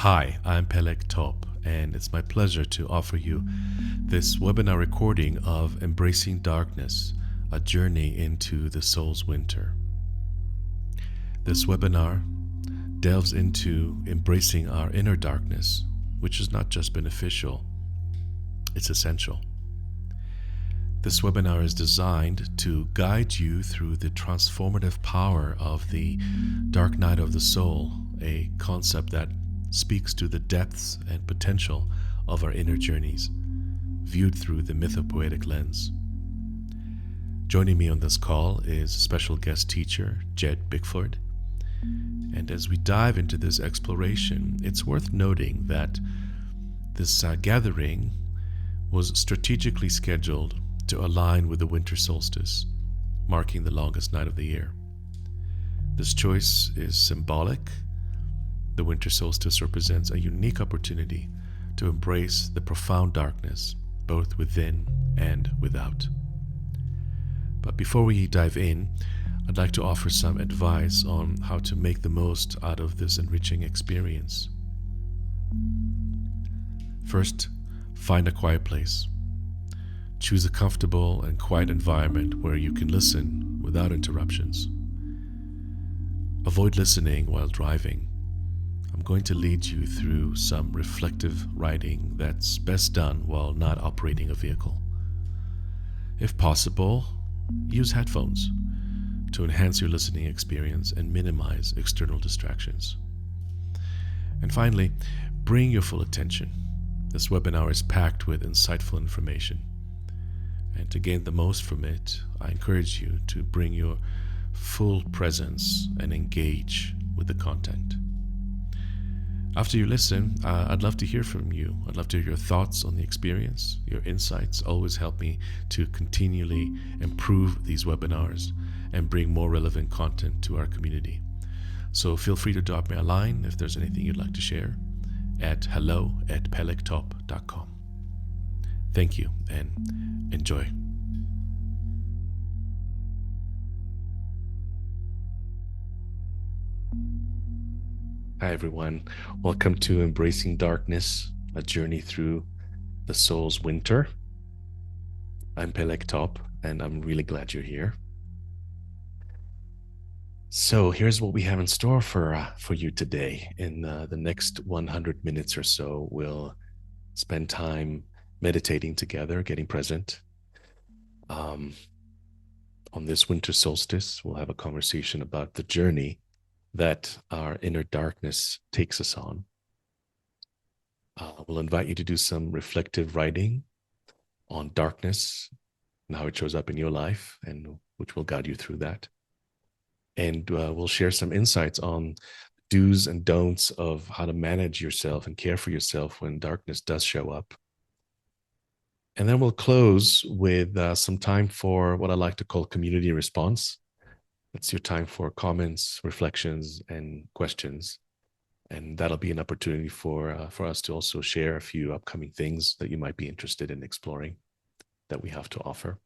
Hi, I'm Peleg Top, and it's my pleasure to offer you this webinar recording of Embracing Darkness, a journey into the soul's winter. This webinar delves into embracing our inner darkness, which is not just beneficial, it's essential. This webinar is designed to guide you through the transformative power of the dark night of the soul, a concept that speaks to the depths and potential of our inner journeys, viewed through the mythopoetic lens. Joining me on this call is special guest teacher Jed Bickford. And as we dive into this exploration, it's worth noting that this gathering was strategically scheduled to align with the winter solstice, marking the longest night of the year. This choice is symbolic. The winter solstice represents a unique opportunity to embrace the profound darkness, both within and without. But before we dive in, I'd like to offer some advice on how to make the most out of this enriching experience. First, find a quiet place. Choose a comfortable and quiet environment where you can listen without interruptions. Avoid listening while driving. I'm going to lead you through some reflective writing that's best done while not operating a vehicle. If possible, use headphones to enhance your listening experience and minimize external distractions. And finally, bring your full attention. This webinar is packed with insightful information. And to gain the most from it, I encourage you to bring your full presence and engage with the content. After you listen, I'd love to hear from you. I'd love to hear your thoughts on the experience. Your insights always help me to continually improve these webinars and bring more relevant content to our community. So feel free to drop me a line if there's anything you'd like to share at hello@pelegtop.com. Thank you and enjoy. Hi everyone, welcome to Embracing Darkness, a journey through the soul's winter. I'm Peleg Top, and I'm really glad you're here. So here's what we have in store for you today. In the next 100 minutes or so, we'll spend time meditating together, getting present. On this winter solstice, we'll have a conversation about the journey that our inner darkness takes us on. We'll invite you to do some reflective writing on darkness and how it shows up in your life, and which will guide you through that. And we'll share some insights on do's and don'ts of how to manage yourself and care for yourself when darkness does show up. And then we'll close with some time for what I like to call community response. It's your time for comments, reflections, and questions. And that'll be an opportunity for us to also share a few upcoming things that you might be interested in exploring that we have to offer.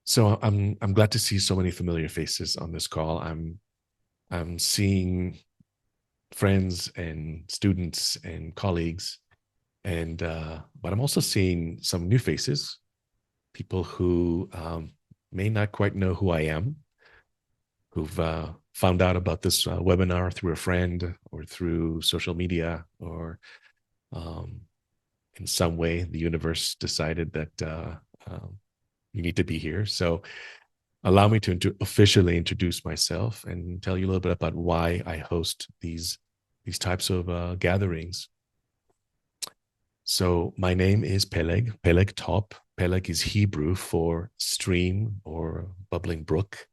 So I'm glad to see so many familiar faces on this call. I'm seeing friends and students and colleagues, and but I'm also seeing some new faces, people who may not quite know who I am, who've found out about this webinar through a friend or through social media, or in some way the universe decided that you need to be here. So allow me to officially introduce myself and tell you a little bit about why I host these types of gatherings. So my name is Peleg, Peleg Top. Peleg is Hebrew for stream or bubbling brook,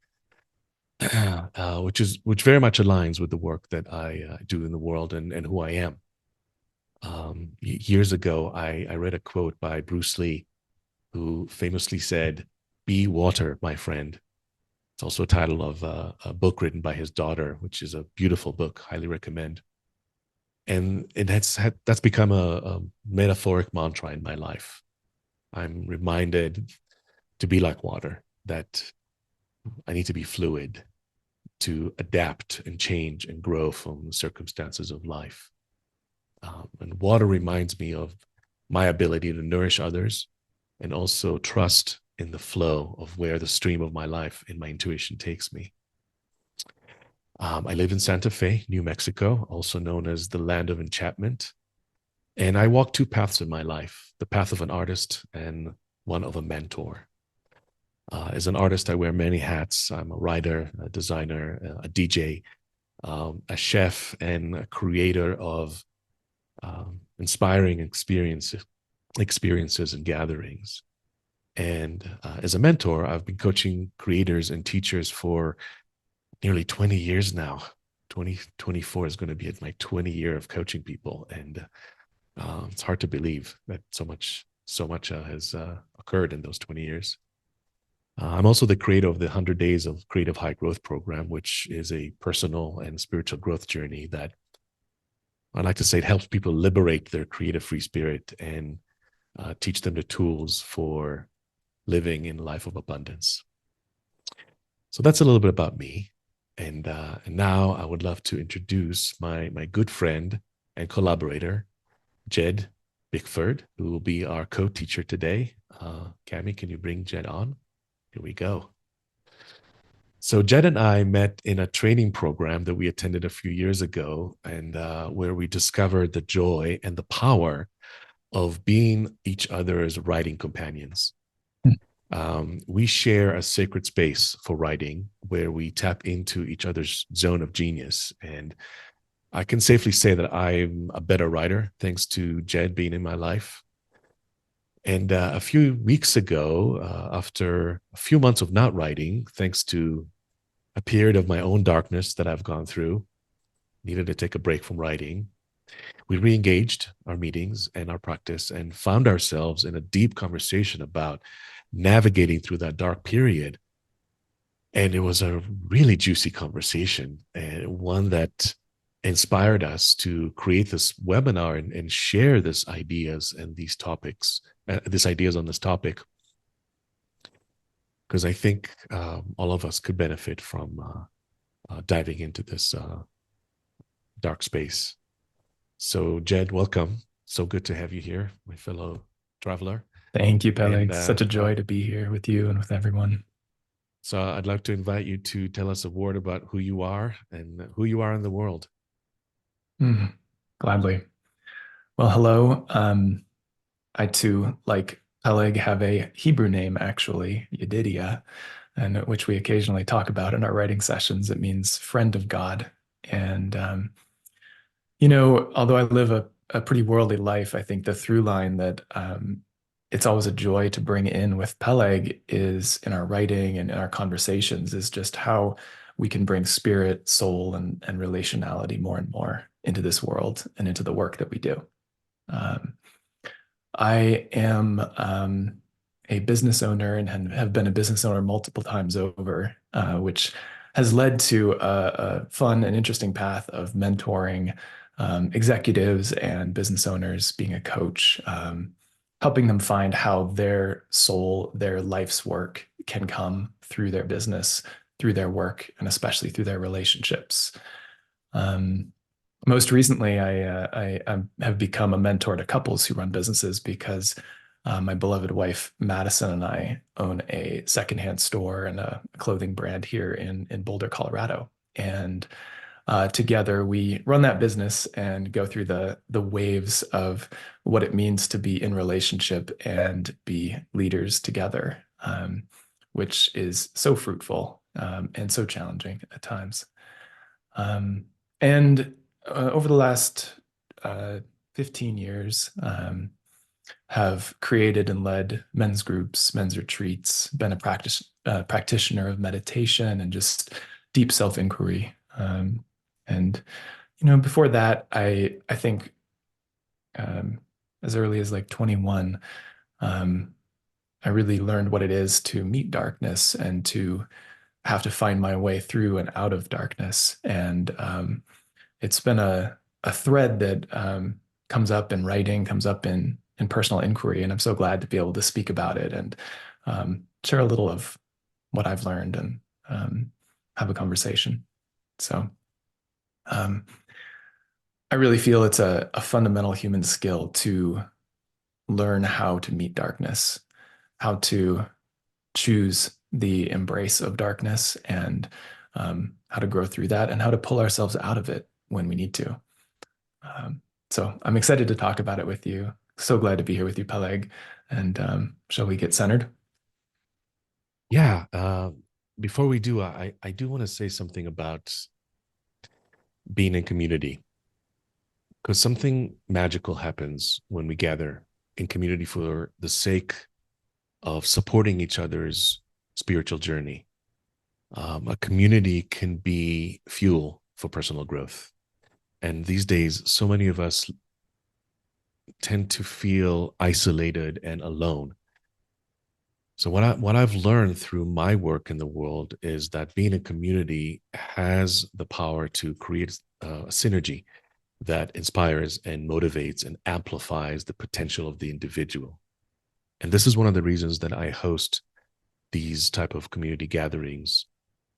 which very much aligns with the work that I do in the world and who I am. Years ago, I read a quote by Bruce Lee, who famously said, "Be water, my friend." It's also a title of a book written by his daughter, which is a beautiful book, highly recommend. And that's become a metaphoric mantra in my life. I'm reminded to be like water, that I need to be fluid, to adapt and change and grow from the circumstances of life. And water reminds me of my ability to nourish others and also trust in the flow of where the stream of my life and my intuition takes me. I live in Santa Fe, New Mexico, also known as the land of enchantment. And I walk two paths in my life, the path of an artist and one of a mentor. As an artist, I wear many hats. I'm a writer, a designer, a DJ, a chef, and a creator of inspiring experiences and gatherings. And as a mentor, I've been coaching creators and teachers for nearly 20 years now. 2024 is going to be my 20 year of coaching people. And it's hard to believe that so much has occurred in those 20 years. I'm also the creator of the 100 Days of Creative High Growth program, which is a personal and spiritual growth journey that I like to say it helps people liberate their creative free spirit and teach them the tools for living in a life of abundance. So that's a little bit about me. And now I would love to introduce my good friend and collaborator, Jed Bickford, who will be our co-teacher today. Cami, can you bring Jed on? Here we go. So Jed and I met in a training program that we attended a few years ago, and where we discovered the joy and the power of being each other's writing companions. We share a sacred space for writing where we tap into each other's zone of genius. And I can safely say that I'm a better writer thanks to Jed being in my life. And a few weeks ago, after a few months of not writing, thanks to a period of my own darkness that I've gone through, needed to take a break from writing, we re-engaged our meetings and our practice and found ourselves in a deep conversation about navigating through that dark period. And it was a really juicy conversation, and one that inspired us to create this webinar and share these ideas and these topics, these ideas on this topic, because I think all of us could benefit from diving into this dark space. So, Jed, welcome. So good to have you here, my fellow traveler. Thank you, Peleg. Such a joy to be here with you and with everyone. So I'd like to invite you to tell us a word about who you are and who you are in the world. Gladly. Well, hello. I too, like Peleg, have a Hebrew name, actually, Yedidia, and which we occasionally talk about in our writing sessions. It means friend of God. And, although I live a pretty worldly life, I think the through line that it's always a joy to bring in with Peleg is in our writing and in our conversations is just how we can bring spirit, soul, and relationality more and more into this world and into the work that we do. I am a business owner and have been a business owner multiple times over, which has led to a fun and interesting path of mentoring executives and business owners, being a coach, helping them find how their soul, their life's work can come through their business, through their work, and especially through their relationships. Most recently, I have become a mentor to couples who run businesses because my beloved wife, Madison, and I own a secondhand store and a clothing brand here in Boulder, Colorado. And together we run that business and go through the waves of what it means to be in relationship and be leaders together, which is so fruitful and so challenging at times. And over the last 15 years, have created and led men's groups, men's retreats, been a practitioner of meditation and just deep self-inquiry. And before that, I think as early as like 21, I really learned what it is to meet darkness and to have to find my way through and out of darkness. And it's been a thread that comes up in writing, comes up in personal inquiry, and I'm so glad to be able to speak about it and share a little of what I've learned and have a conversation. So um, I really feel it's a fundamental human skill to learn how to meet darkness, how to choose the embrace of darkness, and how to grow through that, and how to pull ourselves out of it when we need to. Um, so I'm excited to talk about it with you. So glad to be here with you, Peleg. And shall we get centered? Yeah. Before we do, I do want to say something about being in community, because something magical happens when we gather in community for the sake of supporting each other's spiritual journey. A community can be fuel for personal growth. And these days, so many of us tend to feel isolated and alone. So what I've learned through my work in the world is that being a community has the power to create a synergy that inspires and motivates and amplifies the potential of the individual. And this is one of the reasons that I host these type of community gatherings.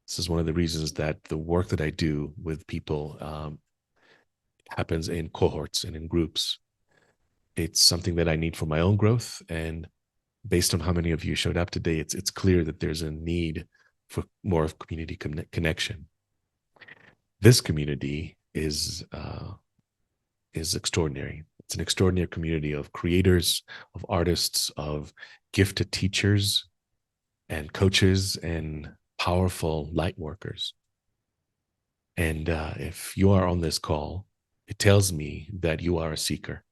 This is one of the reasons that the work that I do with people happens in cohorts and in groups. It's something that I need for my own growth, and based on how many of you showed up today, it's clear that there's a need for more of community connection. This community is extraordinary. It's an extraordinary community of creators, of artists, of gifted teachers and coaches and powerful light workers. And if you are on this call, it tells me that you are a seeker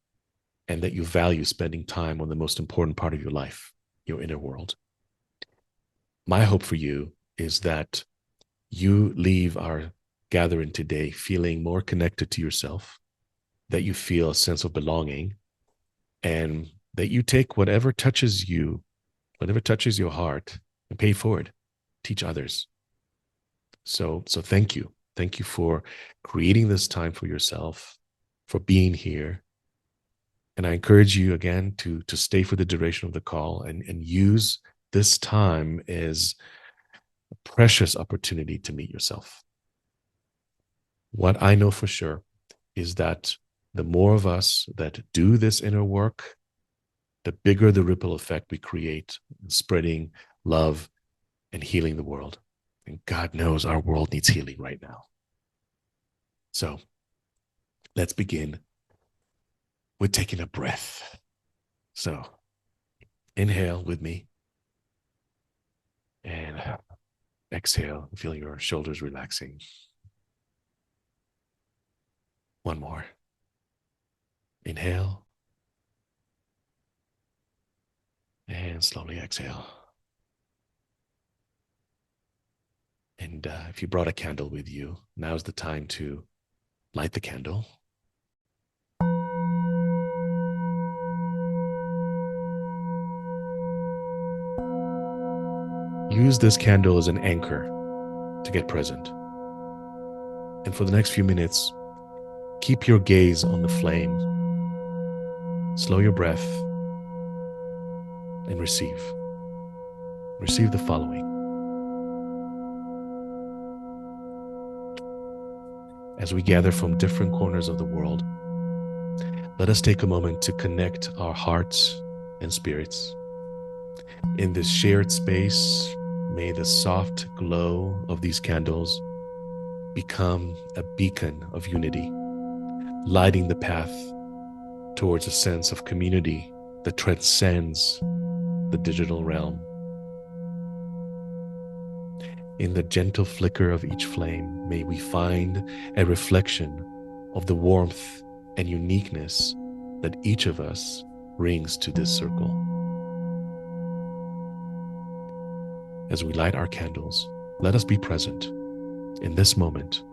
and that you value spending time on the most important part of your life, your inner world. My hope for you is that you leave our gathering today feeling more connected to yourself, that you feel a sense of belonging, and that you take whatever touches you, whatever touches your heart, and pay forward, teach others. So thank you. Thank you for creating this time for yourself, for being here. And I encourage you again to stay for the duration of the call and use this time as a precious opportunity to meet yourself. What I know for sure is that the more of us that do this inner work, the bigger the ripple effect we create, spreading love and healing the world. And God knows our world needs healing right now. So let's begin with taking a breath. So inhale with me and exhale, feel your shoulders relaxing. One more. Inhale and slowly exhale. And if you brought a candle with you, now's the time to light the candle. Use this candle as an anchor to get present. And for the next few minutes, keep your gaze on the flame. Slow your breath and receive. Receive the following. As we gather from different corners of the world, let us take a moment to connect our hearts and spirits. In this shared space, may the soft glow of these candles become a beacon of unity, lighting the path towards a sense of community that transcends the digital realm. In the gentle flicker of each flame, may we find a reflection of the warmth and uniqueness that each of us brings to this circle. As we light our candles, let us be present in this moment,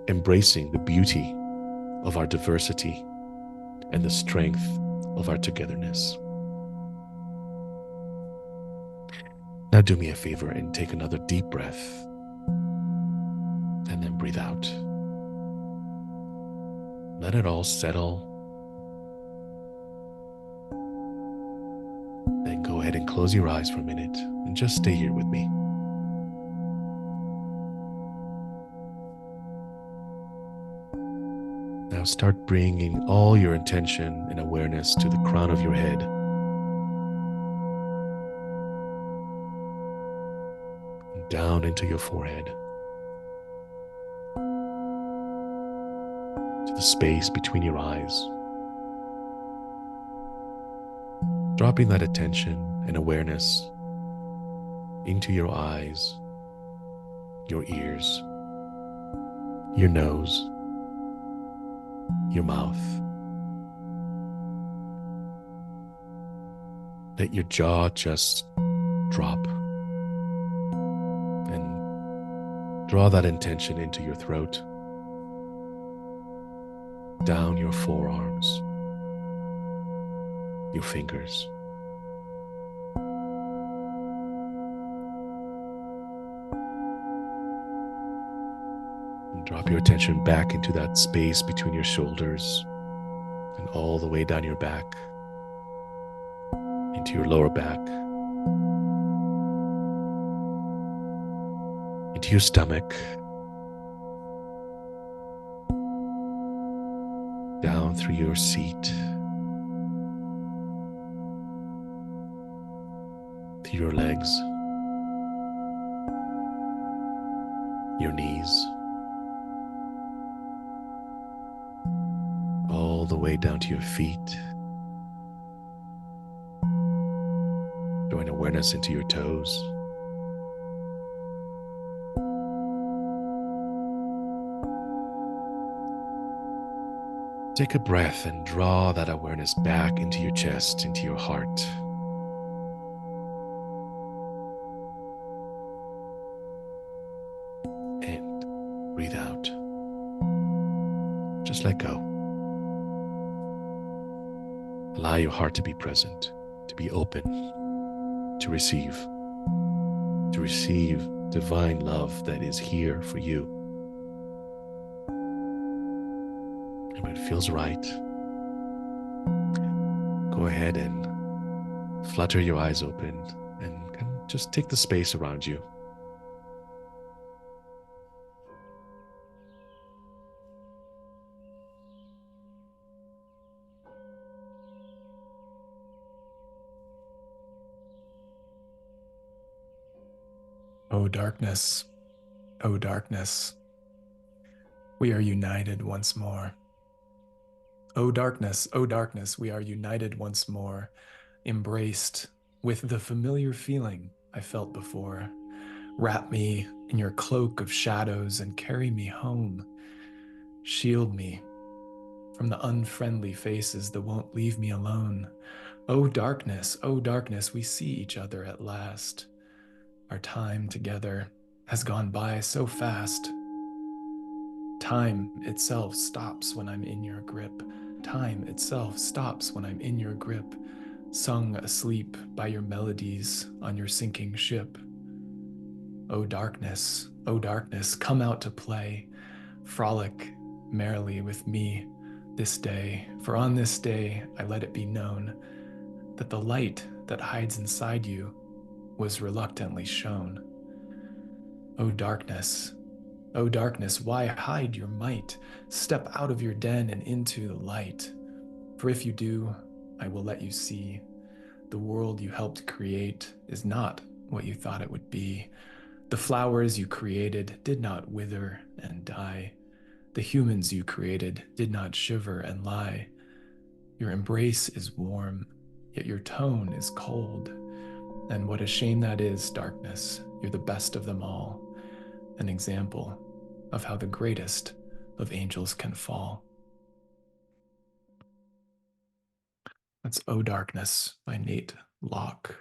embracing the beauty of our diversity and the strength of our togetherness. Now do me a favor and take another deep breath and then breathe out. Let it all settle. Then go ahead and close your eyes for a minute and just stay here with me. Now start bringing all your attention and awareness to the crown of your head, and down into your forehead, to the space between your eyes. Dropping that attention and awareness into your eyes, your ears, your nose, your mouth. Let your jaw just drop and draw that intention into your throat, down your forearms, your fingers. And drop your attention back into that space between your shoulders and all the way down your back, into your lower back, into your stomach, down through your seat, to your legs, your knees, all the way down to your feet. Drawing awareness into your toes. Take a breath and draw that awareness back into your chest, into your heart. And breathe out. Just let go. Allow your heart to be present, to be open, to receive divine love that is here for you. And when it feels right, go ahead and flutter your eyes open and kind of just take the space around you. O darkness, O darkness, we are united once more. O darkness, we are united once more, embraced with the familiar feeling I felt before. Wrap me in your cloak of shadows and carry me home. Shield me from the unfriendly faces that won't leave me alone. O darkness, we see each other at last. Our time together has gone by so fast. Time itself stops when I'm in your grip. Time itself stops when I'm in your grip, sung asleep by your melodies on your sinking ship. O darkness, come out to play. Frolic merrily with me this day, for on this day I let it be known that the light that hides inside you was reluctantly shown. O darkness, why hide your might? Step out of your den and into the light. For if you do, I will let you see the world you helped create is not what you thought it would be. The flowers you created did not wither and die. The humans you created did not shiver and lie. Your embrace is warm, yet your tone is cold. And what a shame that is, darkness. You're the best of them all, an example of how the greatest of angels can fall. That's O Darkness by Nate Locke.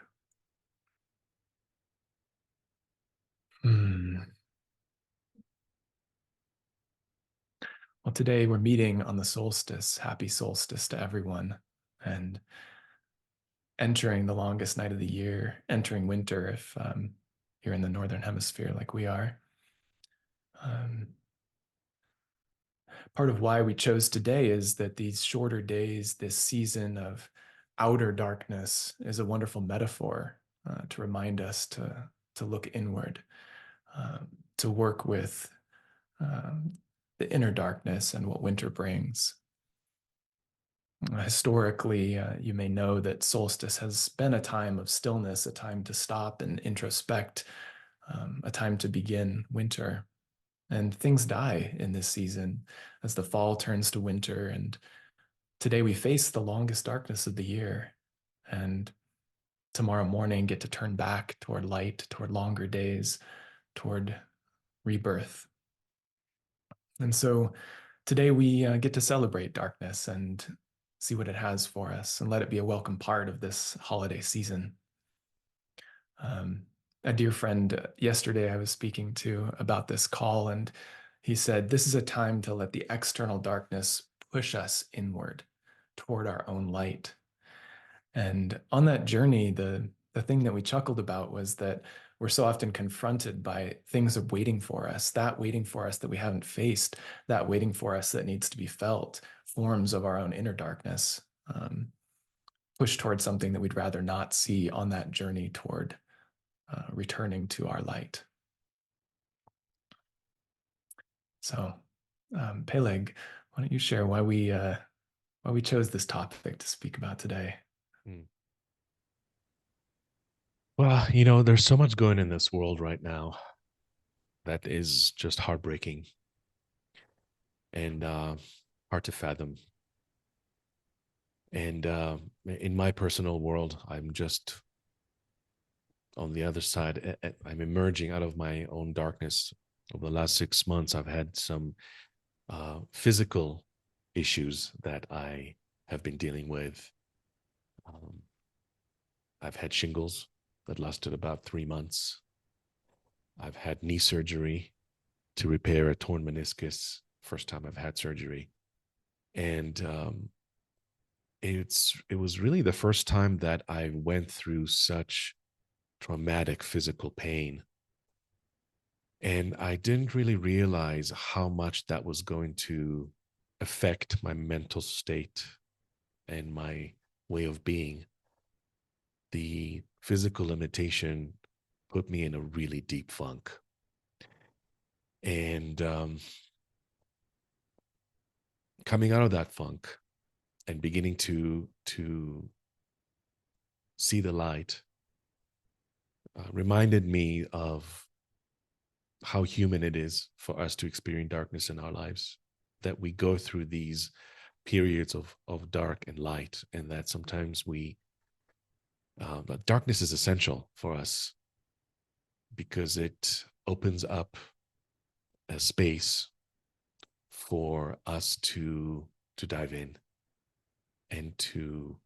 Well, today we're meeting on the solstice. Happy solstice to everyone. And entering the longest night of the year, entering winter if you're in the Northern Hemisphere like we are. Part of why we chose today is that these shorter days, this season of outer darkness, is a wonderful metaphor to remind us to look inward, to work with the inner darkness and what winter brings. Historically, you may know that solstice has been a time of stillness, a time to stop and introspect, a time to begin winter. And things die in this season as the fall turns to winter. And today we face the longest darkness of the year. And tomorrow morning get to turn back toward light, toward longer days, toward rebirth. And so today we get to celebrate darkness and see what it has for us and let it be a welcome part of this holiday season. A dear friend yesterday I was speaking to about this call, and he said, this is a time to let the external darkness push us inward toward our own light. And on that journey, the thing that we chuckled about was that we're so often confronted by things of waiting for us, that waiting for us that we haven't faced, that waiting for us that needs to be felt, forms of our own inner darkness, push towards something that we'd rather not see on that journey toward returning to our light. So, Peleg, why don't you share why we chose this topic to speak about today? Hmm. Well, there's so much going in this world right now that is just heartbreaking and hard to fathom. And in my personal world, I'm just on the other side. I'm emerging out of my own darkness. Over the last 6 months, I've had some physical issues that I have been dealing with. Um, I've had shingles that lasted about 3 months. I've had knee surgery to repair a torn meniscus. First time I've had surgery. And it was really the first time that I went through such traumatic physical pain. And I didn't really realize how much that was going to affect my mental state and my way of being. The physical limitation put me in a really deep funk. And coming out of that funk and beginning to see the light reminded me of how human it is for us to experience darkness in our lives, that we go through these periods of dark and light, and that sometimes but darkness is essential for us because it opens up a space for us to dive in and to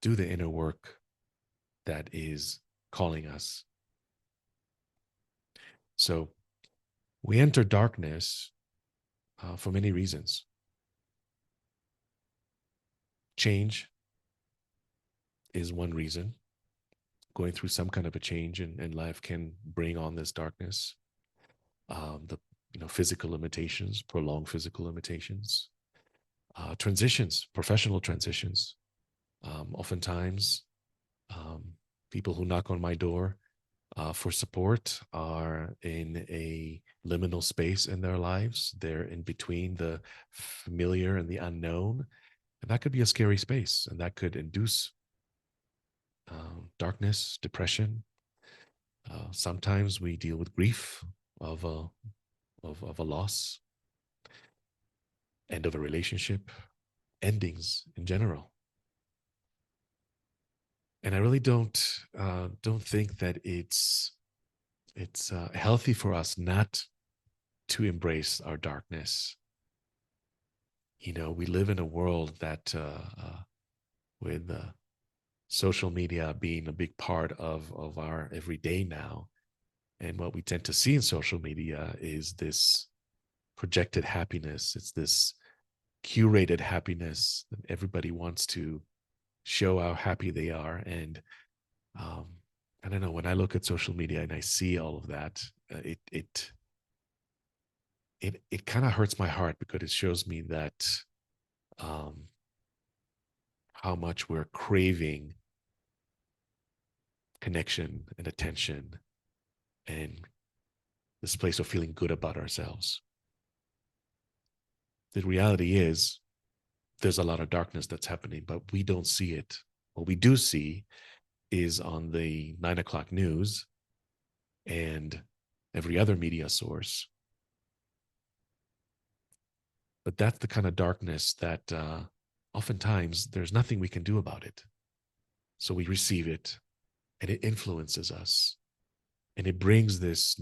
do the inner work that is calling us. So we enter darkness for many reasons. Change is one reason. Going through some kind of a change in life can bring on this darkness. The physical limitations, prolonged physical limitations, transitions, professional transitions. Oftentimes, people who knock on my door for support are in a liminal space in their lives. They're in between the familiar and the unknown. And that could be a scary space, and that could induce darkness, depression. Sometimes we deal with grief of a loss, end of a relationship, endings in general. And I really don't think that it's healthy for us not to embrace our darkness. We live in a world that with social media being a big part of our everyday now, and what we tend to see in social media is this projected happiness. It's this curated happiness that everybody wants to show how happy they are. And I don't know, when I look at social media and I see all of that, it kind of hurts my heart because it shows me that how much we're craving connection and attention and this place of feeling good about ourselves. The reality is there's a lot of darkness that's happening, but we don't see it. What we do see is on the 9 o'clock news and every other media source. But that's the kind of darkness that oftentimes there's nothing we can do about it. So we receive it and it influences us and it brings this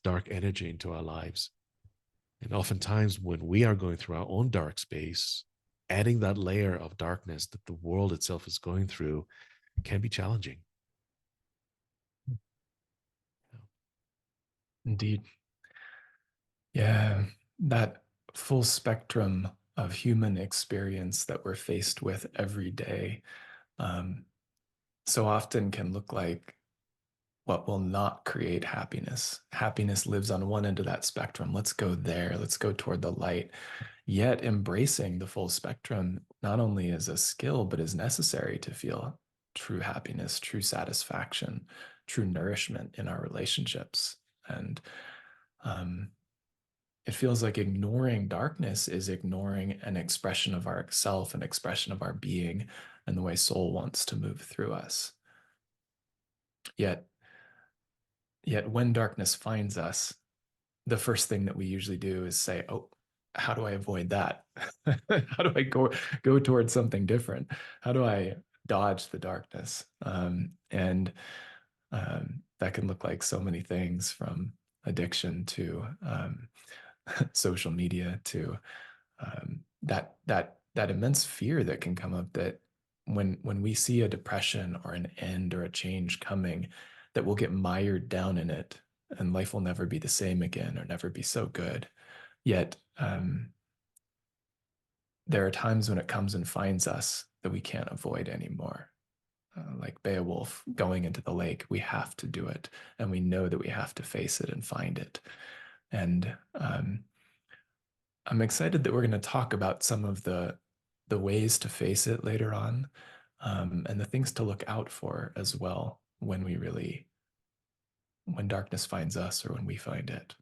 dark energy into our lives. And oftentimes when we are going through our own dark space, adding that layer of darkness that the world itself is going through can be challenging. Indeed. Yeah, that full spectrum of human experience that we're faced with every day um, so often can look like what will not create happiness. Happiness lives on one end of that spectrum. Let's go there. Let's go toward the light. Yet embracing the full spectrum not only is a skill, but is necessary to feel true happiness, true satisfaction, true nourishment in our relationships. And um, it feels like ignoring darkness is ignoring an expression of our self, an expression of our being, and the way soul wants to move through us. Yet, yet when darkness finds us, the first thing that we usually do is say, "Oh, how do I avoid that? How do I go towards something different? How do I dodge the darkness?" And that can look like so many things, from addiction to social media to that immense fear that can come up, that when we see a depression or an end or a change coming, that we'll get mired down in it and life will never be the same again or never be so good. Yet there are times when it comes and finds us that we can't avoid anymore. Like Beowulf going into the lake, we have to do it, and we know that we have to face it and find it. And I'm excited that we're going to talk about some of the ways to face it later on, and the things to look out for as well when darkness finds us or when we find it.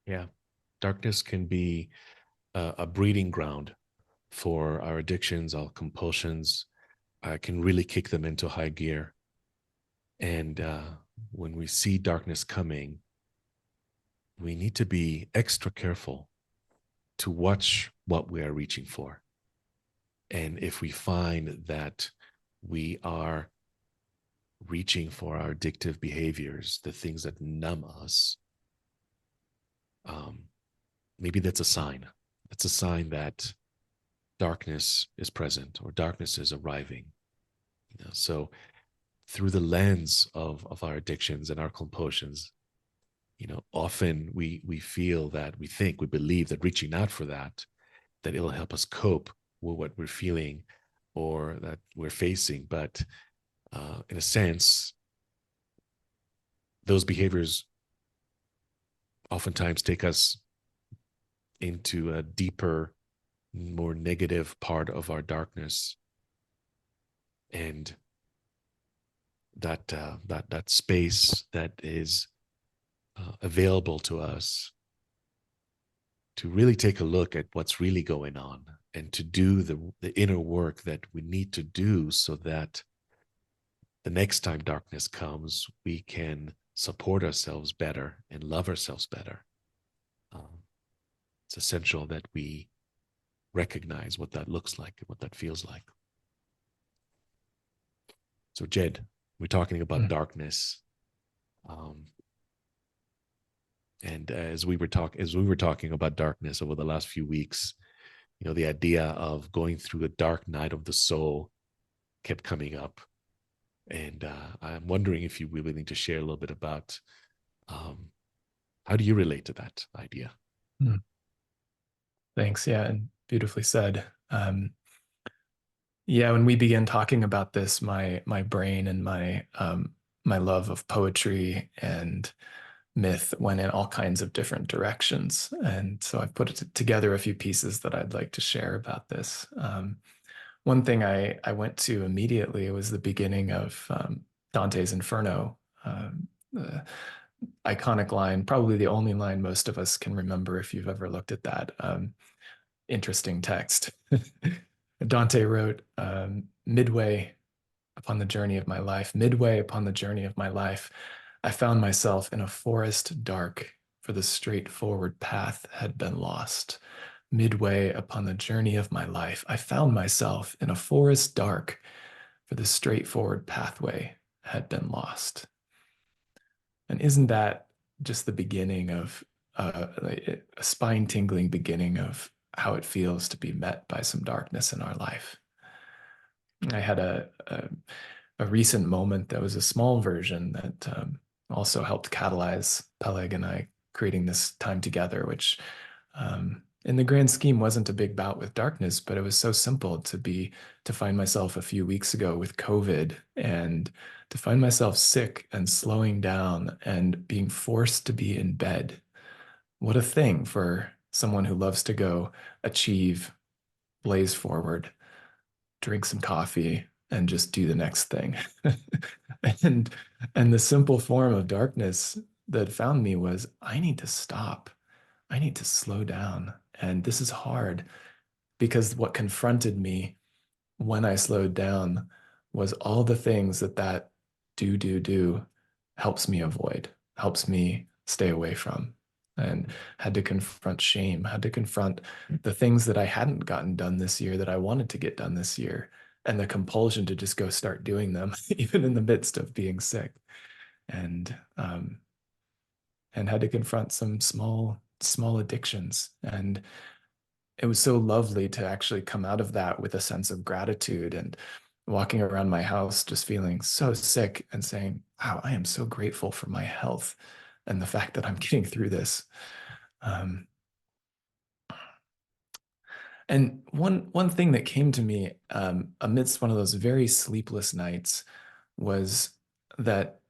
Yeah. Darkness can be a breeding ground for our addictions, our compulsions. Can really kick them into high gear. And when we see darkness coming, we need to be extra careful to watch what we are reaching for. And if we find that we are reaching for our addictive behaviors, the things that numb us, maybe that's a sign. That's a sign that darkness is present or darkness is arriving. So through the lens of our addictions and our compulsions, often we feel that we believe that reaching out for that it'll help us cope with what we're feeling or that we're facing. But in a sense, those behaviors oftentimes take us into a deeper, more negative part of our darkness, and that space that is available to us to really take a look at what's really going on and to do the inner work that we need to do so that the next time darkness comes, we can support ourselves better and love ourselves better. It's essential that we recognize what that looks like and what that feels like. So, Jed, we're talking about darkness, and as we were talking about darkness over the last few weeks, the idea of going through a dark night of the soul kept coming up, and I'm wondering if you were willing to share a little bit about how do you relate to that idea? Thanks. Yeah, and beautifully said. Yeah, when we began talking about this, my brain and my love of poetry and myth went in all kinds of different directions, and so I've put together a few pieces that I'd like to share about this. One thing I went to immediately was the beginning of Dante's Inferno. iconic line, probably the only line most of us can remember if you've ever looked at that interesting text. Dante wrote, midway upon the journey of my life, midway upon the journey of my life, I found myself in a forest dark, for the straightforward path had been lost. Midway upon the journey of my life, I found myself in a forest dark, for the straightforward pathway had been lost. And isn't that just the beginning of a spine tingling beginning of how it feels to be met by some darkness in our life? I had a recent moment that was a small version that also helped catalyze Peleg and I creating this time together, which in the grand scheme wasn't a big bout with darkness, but it was so simple to find myself a few weeks ago with COVID and to find myself sick and slowing down and being forced to be in bed. What a thing for someone who loves to go achieve, blaze forward, drink some coffee, and just do the next thing. and and the simple form of darkness that found me was I need to stop. I need to slow down. And this is hard because what confronted me when I slowed down was all the things that do helps me avoid, helps me stay away from. And had to confront shame, had to confront the things that I hadn't gotten done this year that I wanted to get done this year, and the compulsion to just go start doing them, even in the midst of being sick. And and had to confront some small addictions. And it was so lovely to actually come out of that with a sense of gratitude and walking around my house just feeling so sick and saying, wow, I am so grateful for my health and the fact that I'm getting through this. Um, and one thing that came to me amidst one of those very sleepless nights was that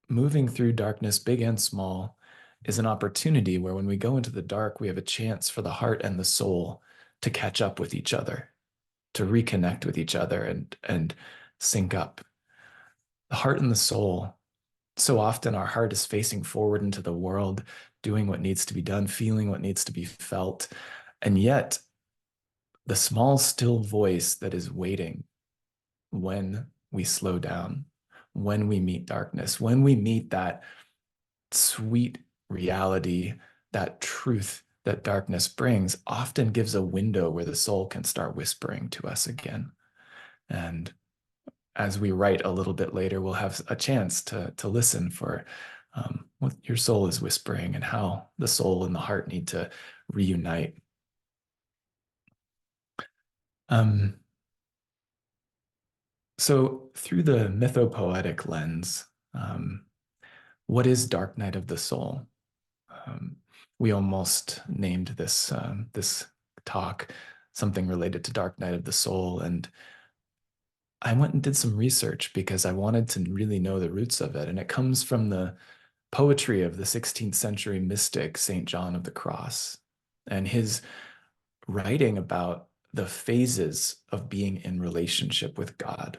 moving through darkness, big and small, is an opportunity where when we go into the dark, we have a chance for the heart and the soul to catch up with each other, to reconnect with each other and sync up. The heart and the soul. So often our heart is facing forward into the world, doing what needs to be done, feeling what needs to be felt. And yet, the small, still voice that is waiting when we slow down, when we meet darkness, when we meet that sweet reality, that truth that darkness brings, often gives a window where the soul can start whispering to us again. And as we write a little bit later, we'll have a chance to listen for what your soul is whispering and how the soul and the heart need to reunite. Um, so through the mythopoetic lens, what is Dark Night of the Soul? Um, we almost named this talk something related to Dark Night of the Soul, and I went and did some research because I wanted to really know the roots of it, and it comes from the poetry of the 16th century mystic Saint John of the Cross, and his writing about the phases of being in relationship with God.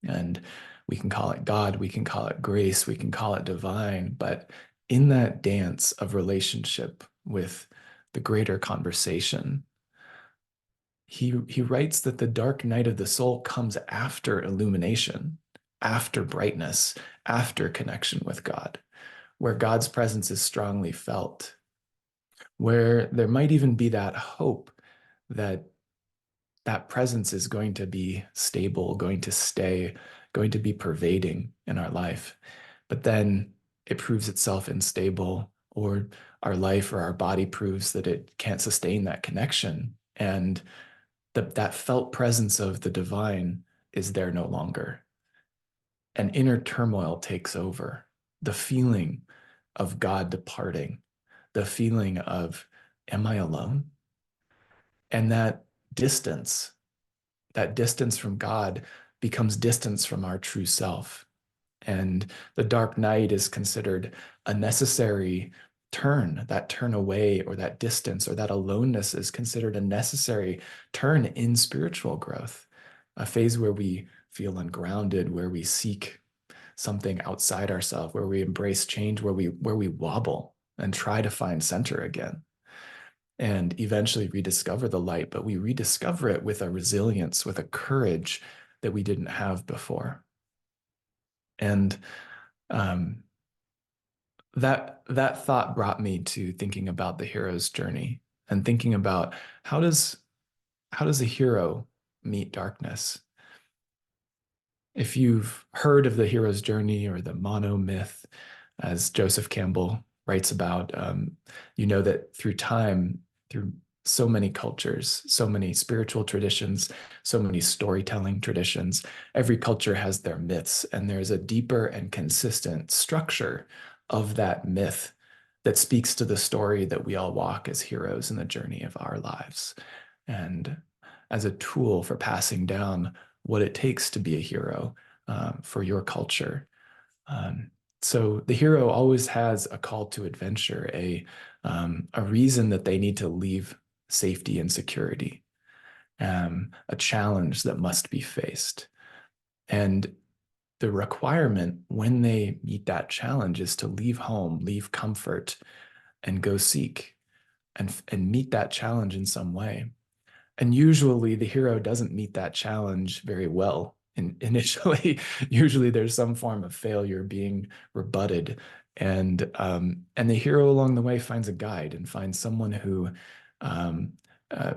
And we can call it God, we can call it grace, we can call it divine, but in that dance of relationship with the greater conversation, he writes that the dark night of the soul comes after illumination, after brightness, after connection with God, where God's presence is strongly felt, where there might even be that hope that that presence is going to be stable, going to stay, going to be pervading in our life. But then it proves itself unstable, or our life or our body proves that it can't sustain that connection. And that felt presence of the divine is there no longer. An inner turmoil takes over. The feeling of God departing, the feeling of, am I alone? And distance, that distance from God becomes distance from our true self. And the dark night is considered a necessary turn, that turn away or that distance or that aloneness is considered a necessary turn in spiritual growth, a phase where we feel ungrounded, where we seek something outside ourselves, where we embrace change, where we wobble and try to find center again and eventually rediscover the light, but we rediscover it with a resilience, with a courage that we didn't have before. And um, that thought brought me to thinking about the hero's journey and thinking about how does a hero meet darkness? If you've heard of the hero's journey or the mono myth, as Joseph Campbell writes about, you know that through time, through so many cultures, so many spiritual traditions, so many storytelling traditions, every culture has their myths, and there's a deeper and consistent structure of that myth that speaks to the story that we all walk as heroes in the journey of our lives. And as a tool for passing down what it takes to be a hero for your culture. Um, so the hero always has a call to adventure, a reason that they need to leave safety and security, a challenge that must be faced. And the requirement when they meet that challenge is to leave home, leave comfort, and go seek and meet that challenge in some way. And usually the hero doesn't meet that challenge very well. Initially, usually there's some form of failure being rebutted, and the hero along the way finds a guide and finds someone who,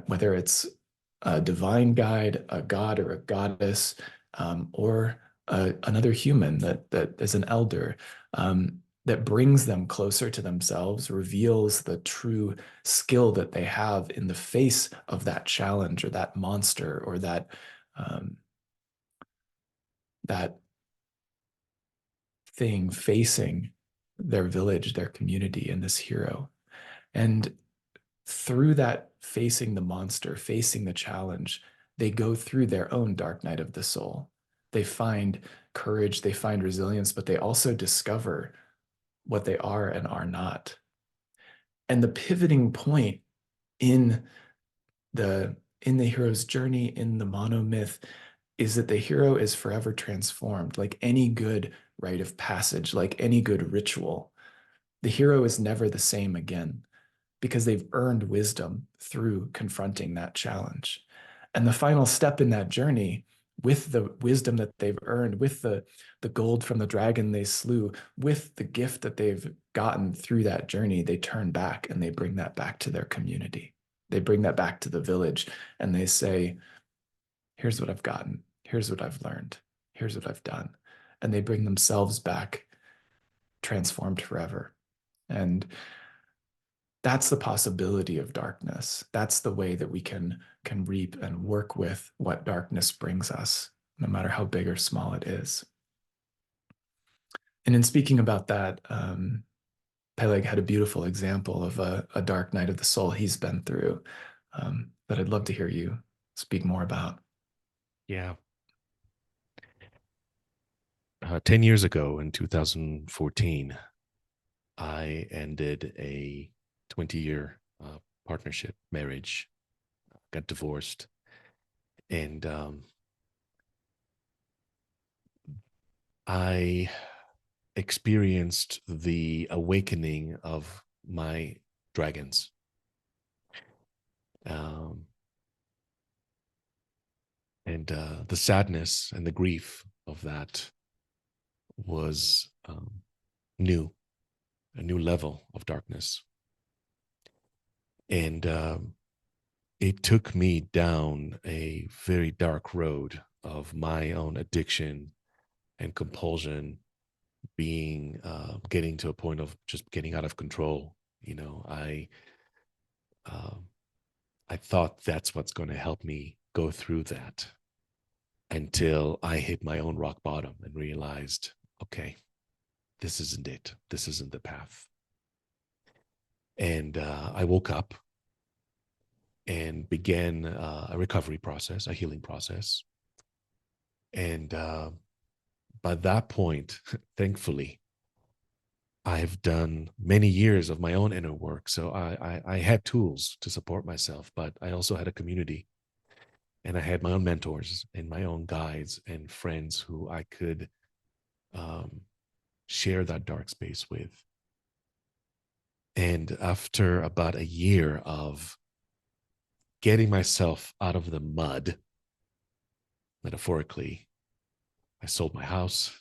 whether it's a divine guide, a god or a goddess, or another human that is an elder, that brings them closer to themselves, reveals the true skill that they have in the face of that challenge or that monster or um, that thing facing their village, their community, and this hero. And through that facing the monster, facing the challenge, they go through their own dark night of the soul. They find courage, they find resilience, but they also discover what they are and are not. And the pivoting point in the hero's journey, in the monomyth, is that the hero is forever transformed. Like any good rite of passage, like any good ritual, the hero is never the same again because they've earned wisdom through confronting that challenge. And the final step in that journey, with the wisdom that they've earned, with the gold from the dragon they slew, with the gift that they've gotten through that journey, they turn back and they bring that back to their community. They bring that back to the village and they say, here's what I've gotten. Here's what I've learned. Here's what I've done. And they bring themselves back transformed forever. And that's the possibility of darkness. That's the way that we can reap and work with what darkness brings us, no matter how big or small it is. And in speaking about that, Peleg had a beautiful example of a dark night of the soul he's been through, that I'd love to hear you speak more about. Yeah. 10 years ago in 2014, I ended a 20-year partnership, marriage, got divorced, and I experienced the awakening of my dragons. Um, and the sadness and the grief of that was new, a new level of darkness. And it took me down a very dark road of my own addiction and compulsion, being getting to a point of just getting out of control. You know, um, I thought that's what's going to help me go through that, until I hit my own rock bottom and realized, okay, this isn't it. This isn't the path. And I woke up and began a recovery process, a healing process. And by that point, thankfully, I've done many years of my own inner work. So I had tools to support myself, but I also had a community, and I had my own mentors and my own guides and friends who I could um, share that dark space with. And after about a year of getting myself out of the mud, metaphorically, I sold my house,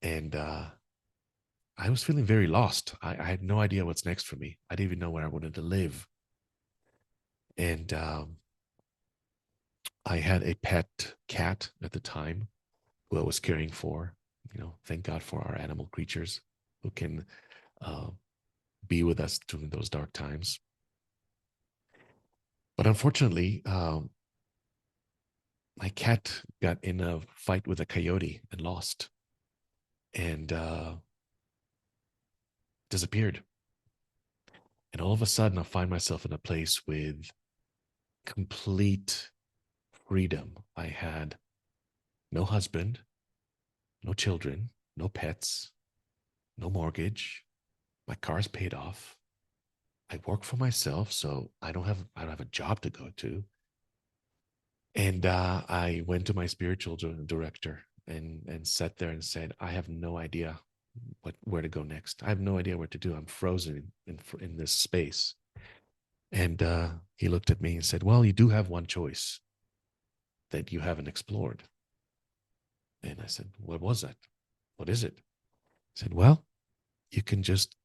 and I was feeling very lost. I had no idea what's next for me. I didn't even know where I wanted to live. And I had a pet cat at the time who I was caring for. Thank God for our animal creatures who can uh, be with us during those dark times. But unfortunately, my cat got in a fight with a coyote and lost and disappeared. And all of a sudden, I find myself in a place with complete freedom. I had no husband, no children, no pets, no mortgage. My car's paid off. I work for myself, so I don't have a job to go to. And I went to my spiritual director and sat there and said, I have no idea where to go next. I have no idea what to do. I'm frozen in this space. And he looked at me and said, well, you do have one choice that you haven't explored. And I said, what was that? What is it? He said, well, you can just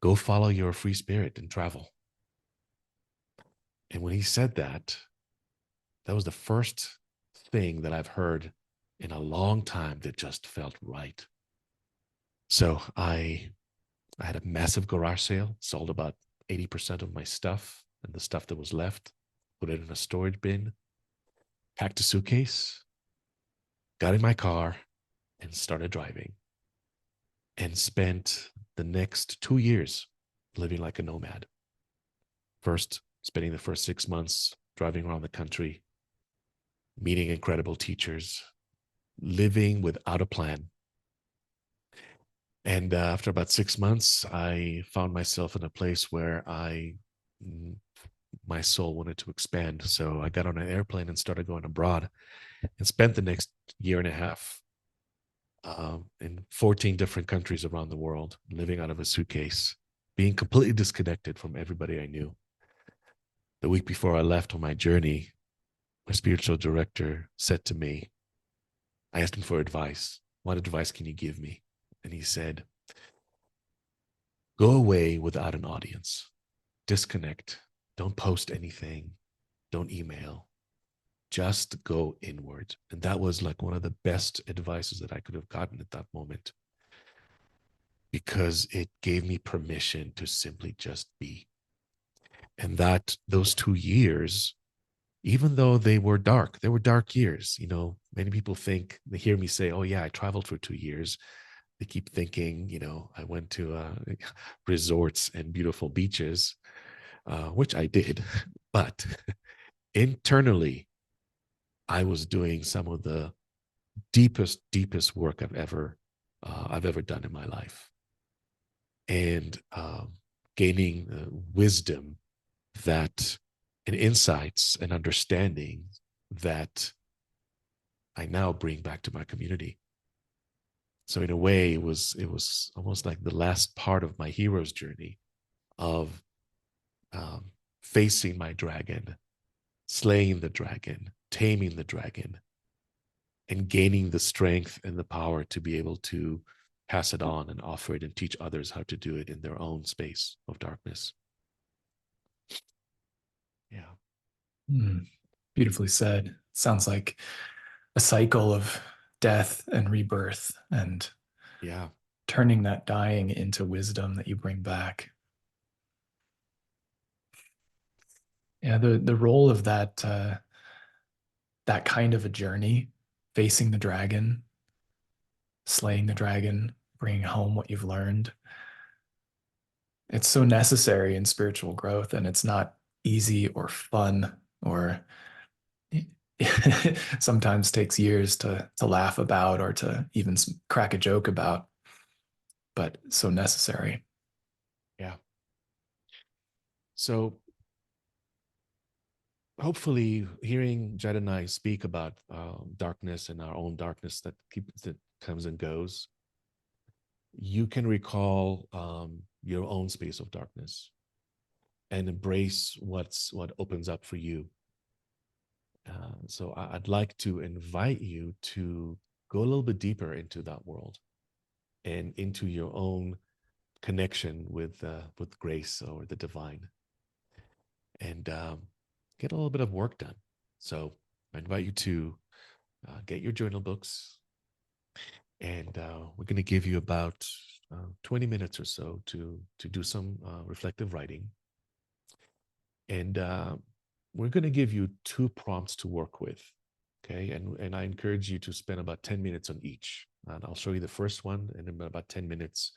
go follow your free spirit and travel. And when he said that, that was the first thing that I've heard in a long time that just felt right. So I had a massive garage sale, sold about 80% of my stuff, and the stuff that was left, put it in a storage bin, packed a suitcase, got in my car, and started driving, and spent the next 2 years living like a nomad. First, spending the first 6 months driving around the country, meeting incredible teachers, living without a plan. And after about 6 months, I found myself in a place where my soul wanted to expand. So I got on an airplane and started going abroad and spent the next year and a half in 14 different countries around the world, living out of a suitcase, being completely disconnected from everybody I knew. The week before I left on my journey, my spiritual director said to me, I asked him for advice. What advice can you give me? And he said, go away without an audience, disconnect, don't post anything, don't email, just go inward. And that was like one of the best advices that I could have gotten at that moment, because it gave me permission to simply just be. And that those 2 years, even though they were dark years. Many people think, they hear me say, oh yeah, I traveled for 2 years. They keep thinking, I went to resorts and beautiful beaches, which I did. But internally, I was doing some of the deepest work I've ever done in my life, and gaining wisdom that and insights and understanding that I now bring back to my community. So in a way, it was almost like the last part of my hero's journey of um, facing my dragon, slaying the dragon, taming the dragon, and gaining the strength and the power to be able to pass it on and offer it and teach others how to do it in their own space of darkness. Yeah. Mm, beautifully said. Sounds like a cycle of death and rebirth and Yeah. turning that dying into wisdom that you bring back. Yeah, the role of that kind of a journey, facing the dragon, slaying the dragon, bringing home what you've learned. It's so necessary in spiritual growth, and it's not easy or fun, or sometimes takes years to laugh about or to even crack a joke about, but so necessary. Yeah. So hopefully, hearing Jed and I speak about darkness and our own darkness that comes and goes, you can recall your own space of darkness and embrace what opens up for you. So I'd like to invite you to go a little bit deeper into that world and into your own connection with grace or the divine, and get a little bit of work done. So I invite you to get your journal books, and we're going to give you about 20 minutes or so to do some reflective writing. And we're going to give you two prompts to work with. Okay. And I encourage you to spend about 10 minutes on each. And I'll show you the first one. And in about 10 minutes,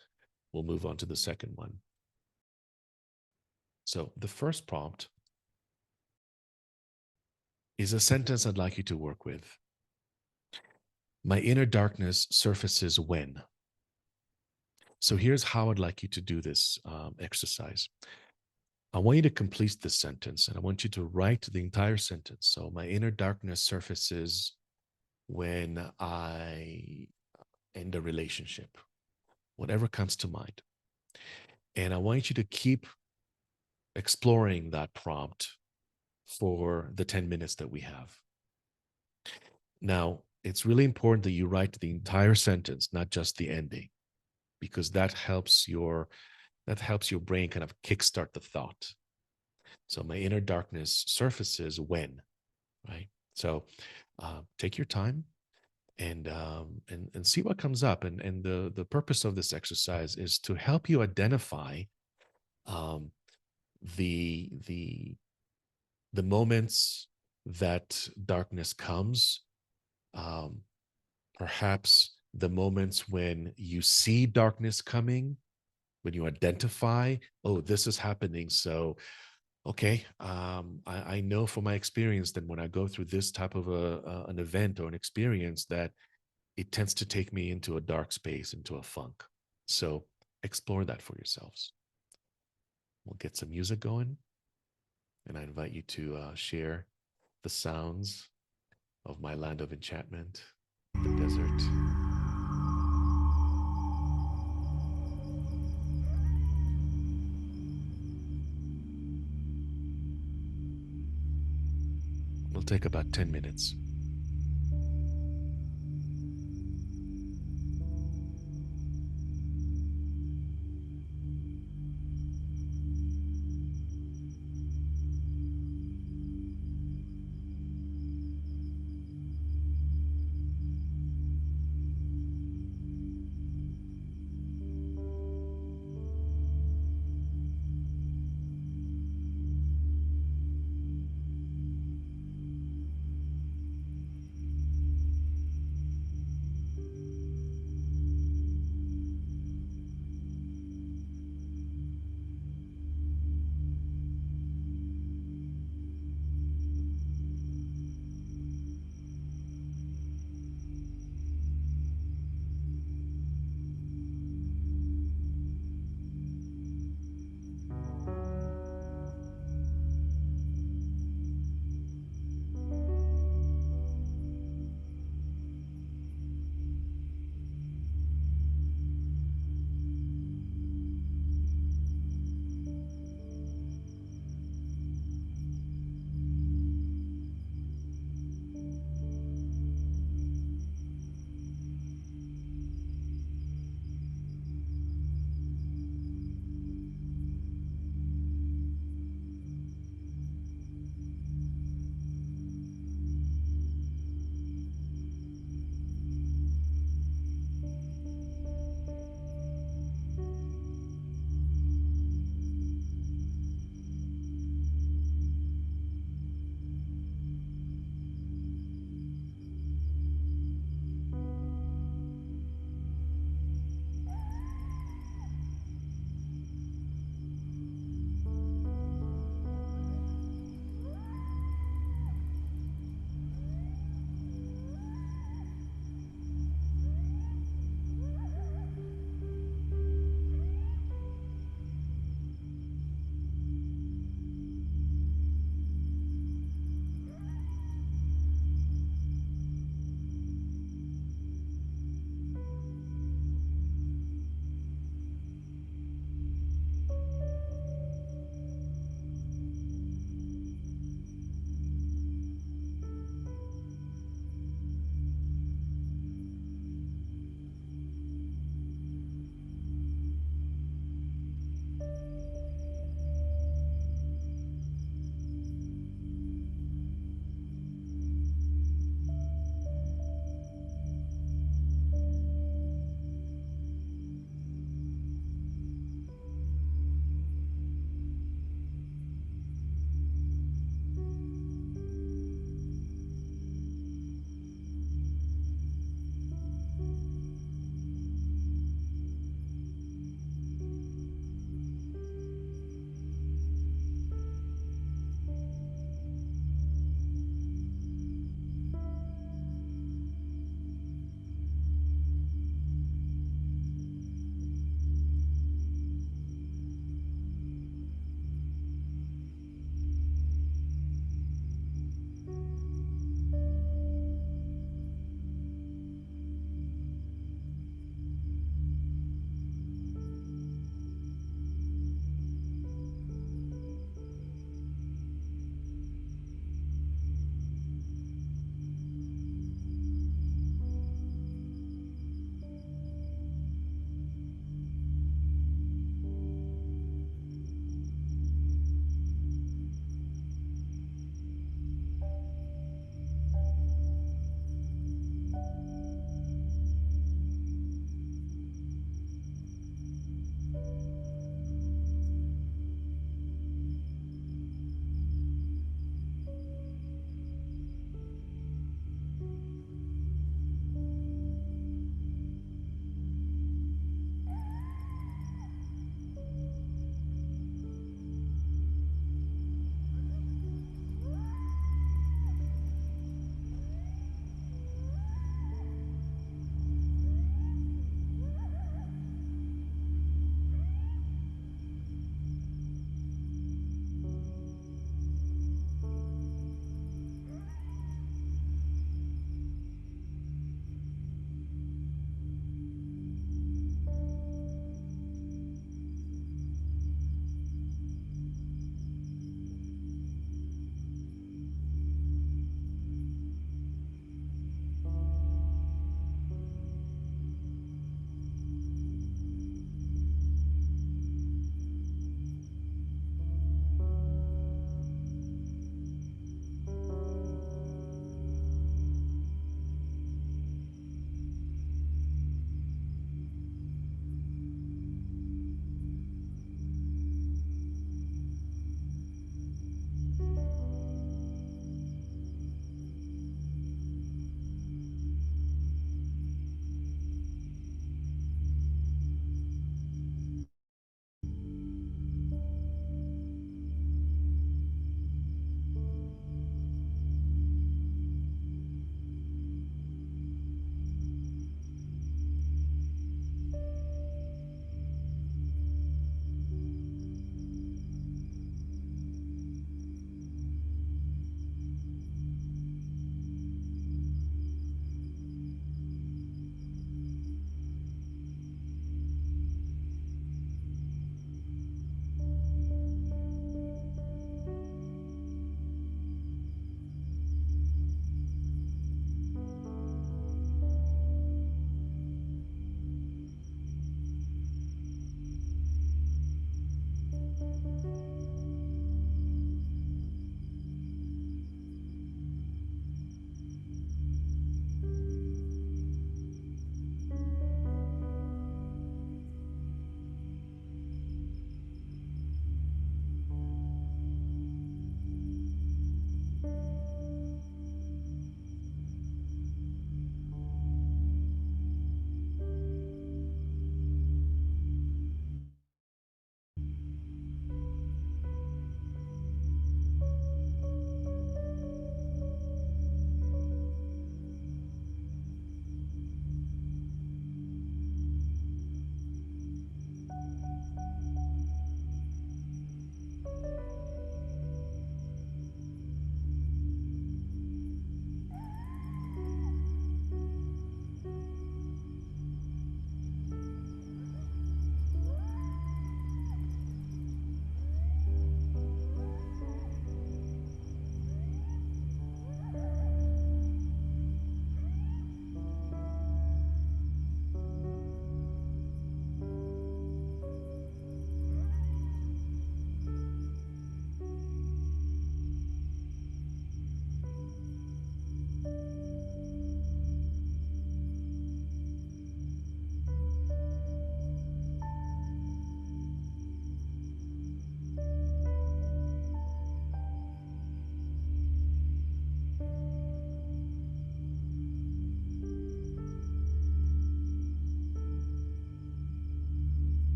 we'll move on to the second one. So the first prompt is a sentence I'd like you to work with. My inner darkness surfaces when. So here's how I'd like you to do this exercise. I want you to complete this sentence, and I want you to write the entire sentence. So my inner darkness surfaces when I end a relationship, whatever comes to mind. And I want you to keep exploring that prompt for the 10 minutes that we have. Now, it's really important that you write the entire sentence, not just the ending, because that helps your brain kind of kickstart the thought. So my inner darkness surfaces when, right? So take your time and see what comes up. And the purpose of this exercise is to help you identify um, the the moments that darkness comes, um, perhaps the moments when you see darkness coming, when you identify, oh, this is happening. So, okay, I know from my experience that when I go through this type of an event or an experience, that it tends to take me into a dark space, into a funk. So explore that for yourselves. We'll get some music going, and I invite you to share the sounds of my land of enchantment, the desert. It'll take about 10 minutes.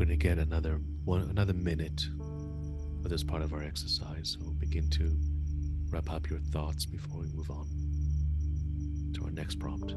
going to get another minute for this part of our exercise. So begin to wrap up your thoughts before we move on to our next prompt.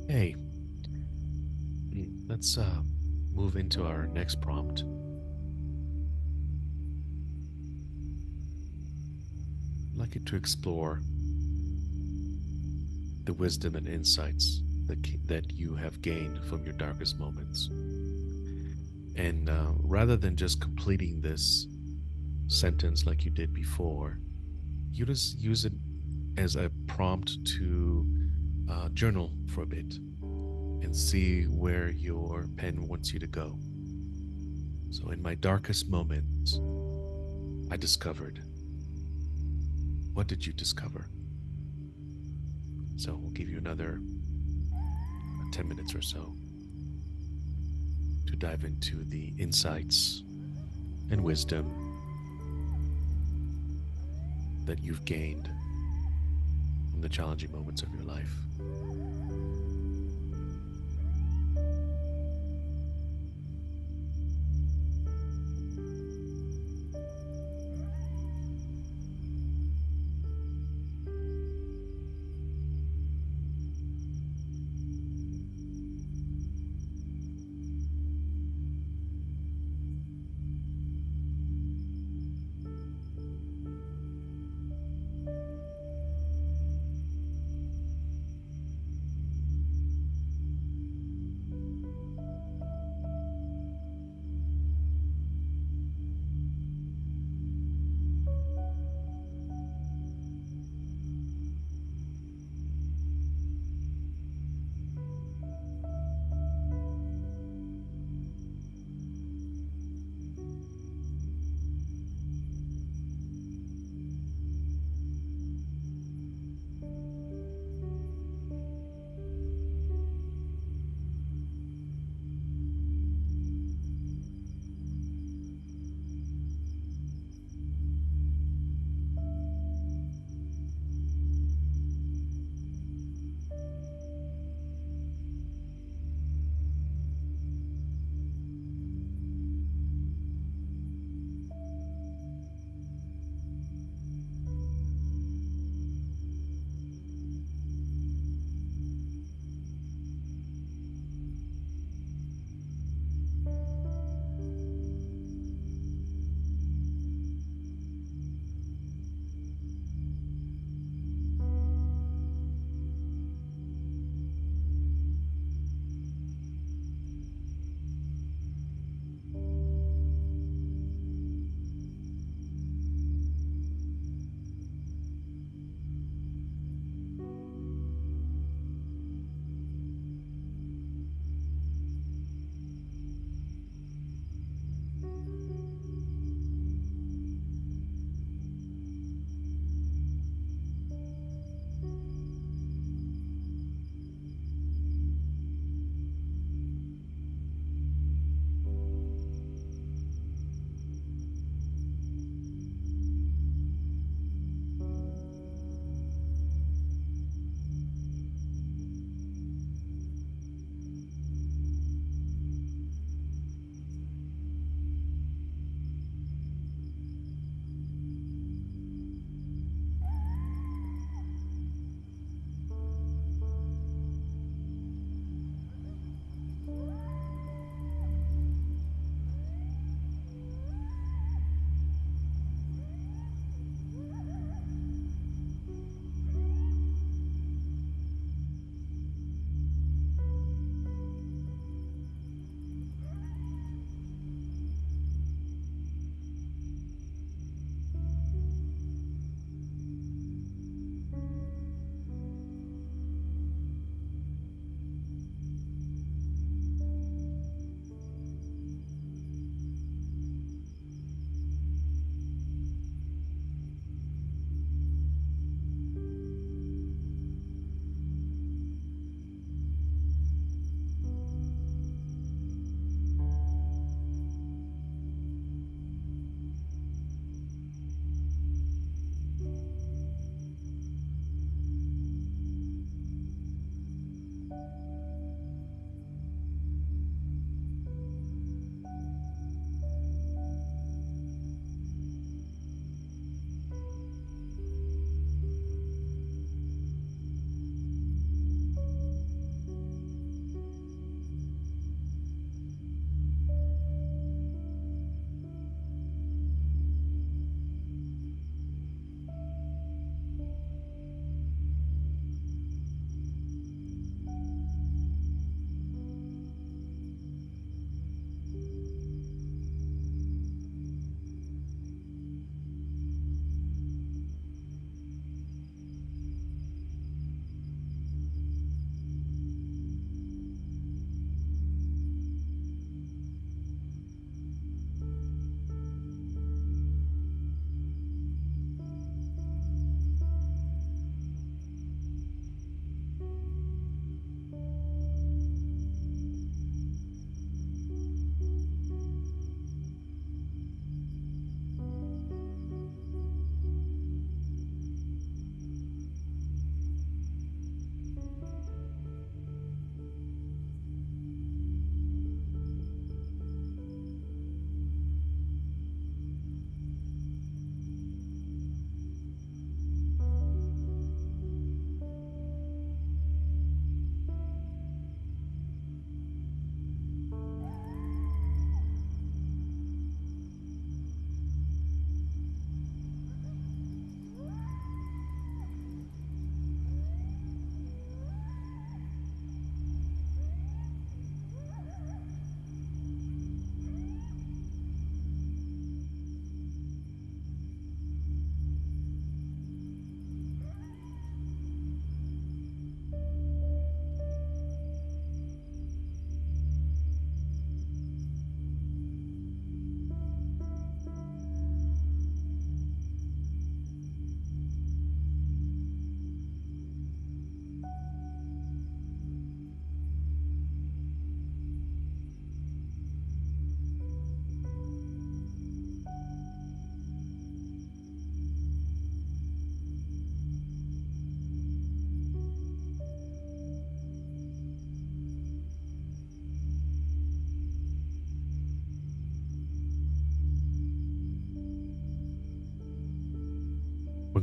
Hey, let's move into our next prompt. I'd like you to explore the wisdom and insights that you have gained from your darkest moments. And rather than just completing this sentence like you did before, you just use it as a prompt to journal for a bit and see where your pen wants you to go. So, in my darkest moment, I discovered. What did you discover? So, we'll give you another 10 minutes or so to dive into the insights and wisdom that you've gained from the challenging moments of your life.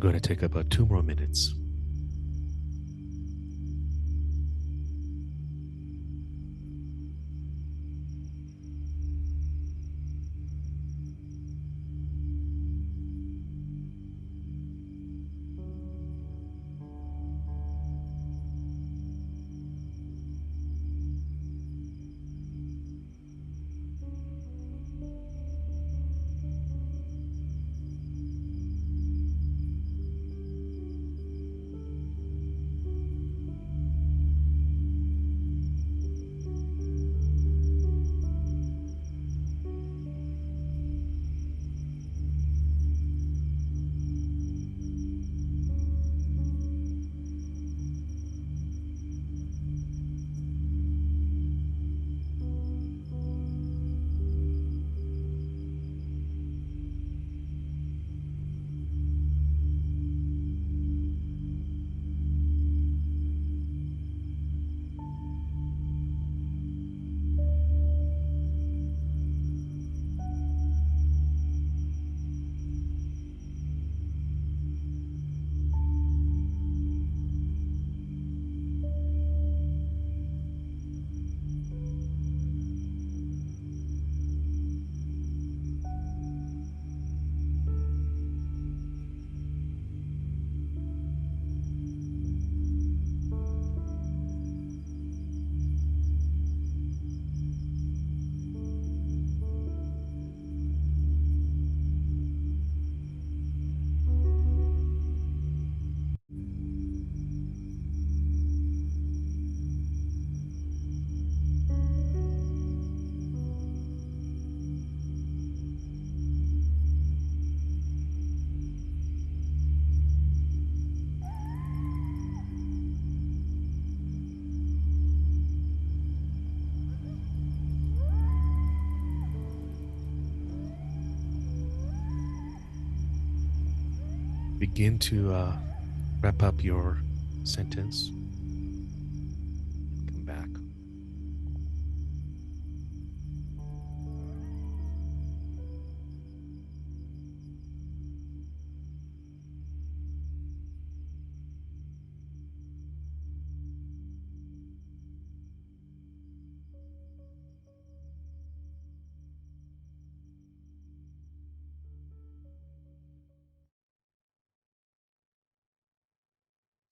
going to take about 2 more minutes. Begin to wrap up your sentence. Come back.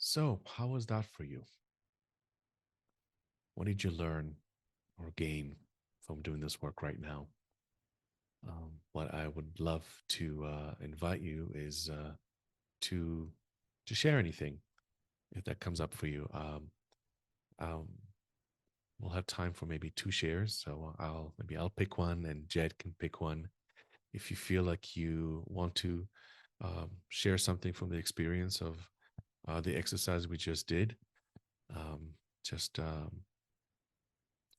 So, how was that for you? What did you learn or gain from doing this work right now? What I would love to invite you is to share anything if that comes up for you. Um, we'll have time for maybe 2 shares, so I'll pick one, and Jed can pick one. If you feel like you want to share something from the experience of the exercise we just did, um, just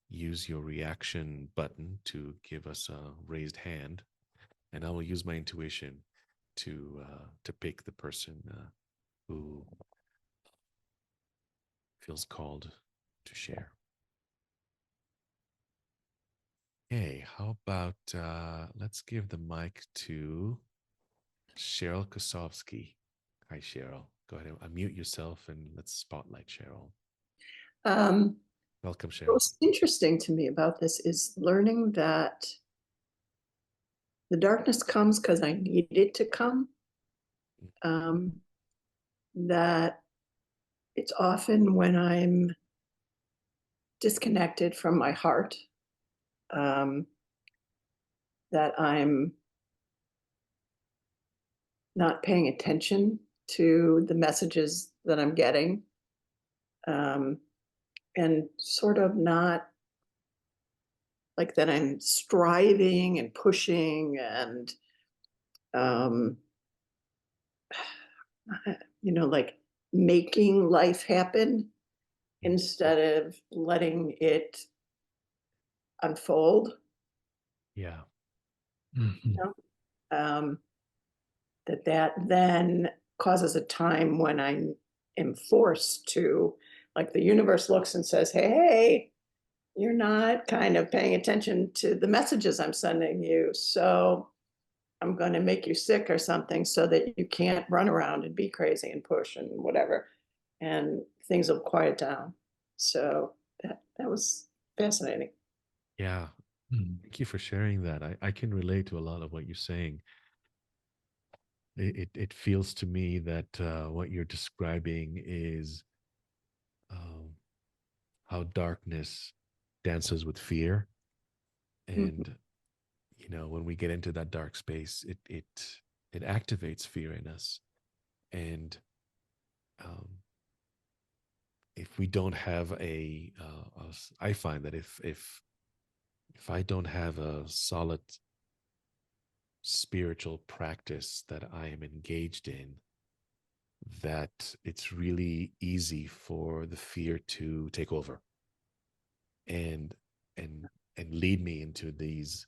use your reaction button to give us a raised hand, and I will use my intuition to pick the person who feels called to share. Hey, how about let's give the mic to Cheryl Kosovsky. Hi, Cheryl. Go ahead and unmute yourself and let's spotlight Cheryl. Welcome, Cheryl. What's interesting to me about this is learning that the darkness comes because I need it to come. That it's often when I'm disconnected from my heart, that I'm not paying attention to the messages that I'm getting, and sort of not like that I'm striving and pushing and like making life happen instead of letting it unfold. Yeah. Mhm. That then causes a time when I am forced to, like, the universe looks and says, hey, you're not kind of paying attention to the messages I'm sending you. So I'm going to make you sick or something so that you can't run around and be crazy and push and whatever. And things will quiet down. So that was fascinating. Yeah. Mm. Thank you for sharing that. I can relate to a lot of what you're saying. It feels to me that what you're describing is um, how darkness dances with fear. Mhm. And, when we get into that dark space, it activates fear in us. And um, if we don't have I find that if I don't have a solid spiritual practice that I am engaged in, that it's really easy for the fear to take over and and and lead me into these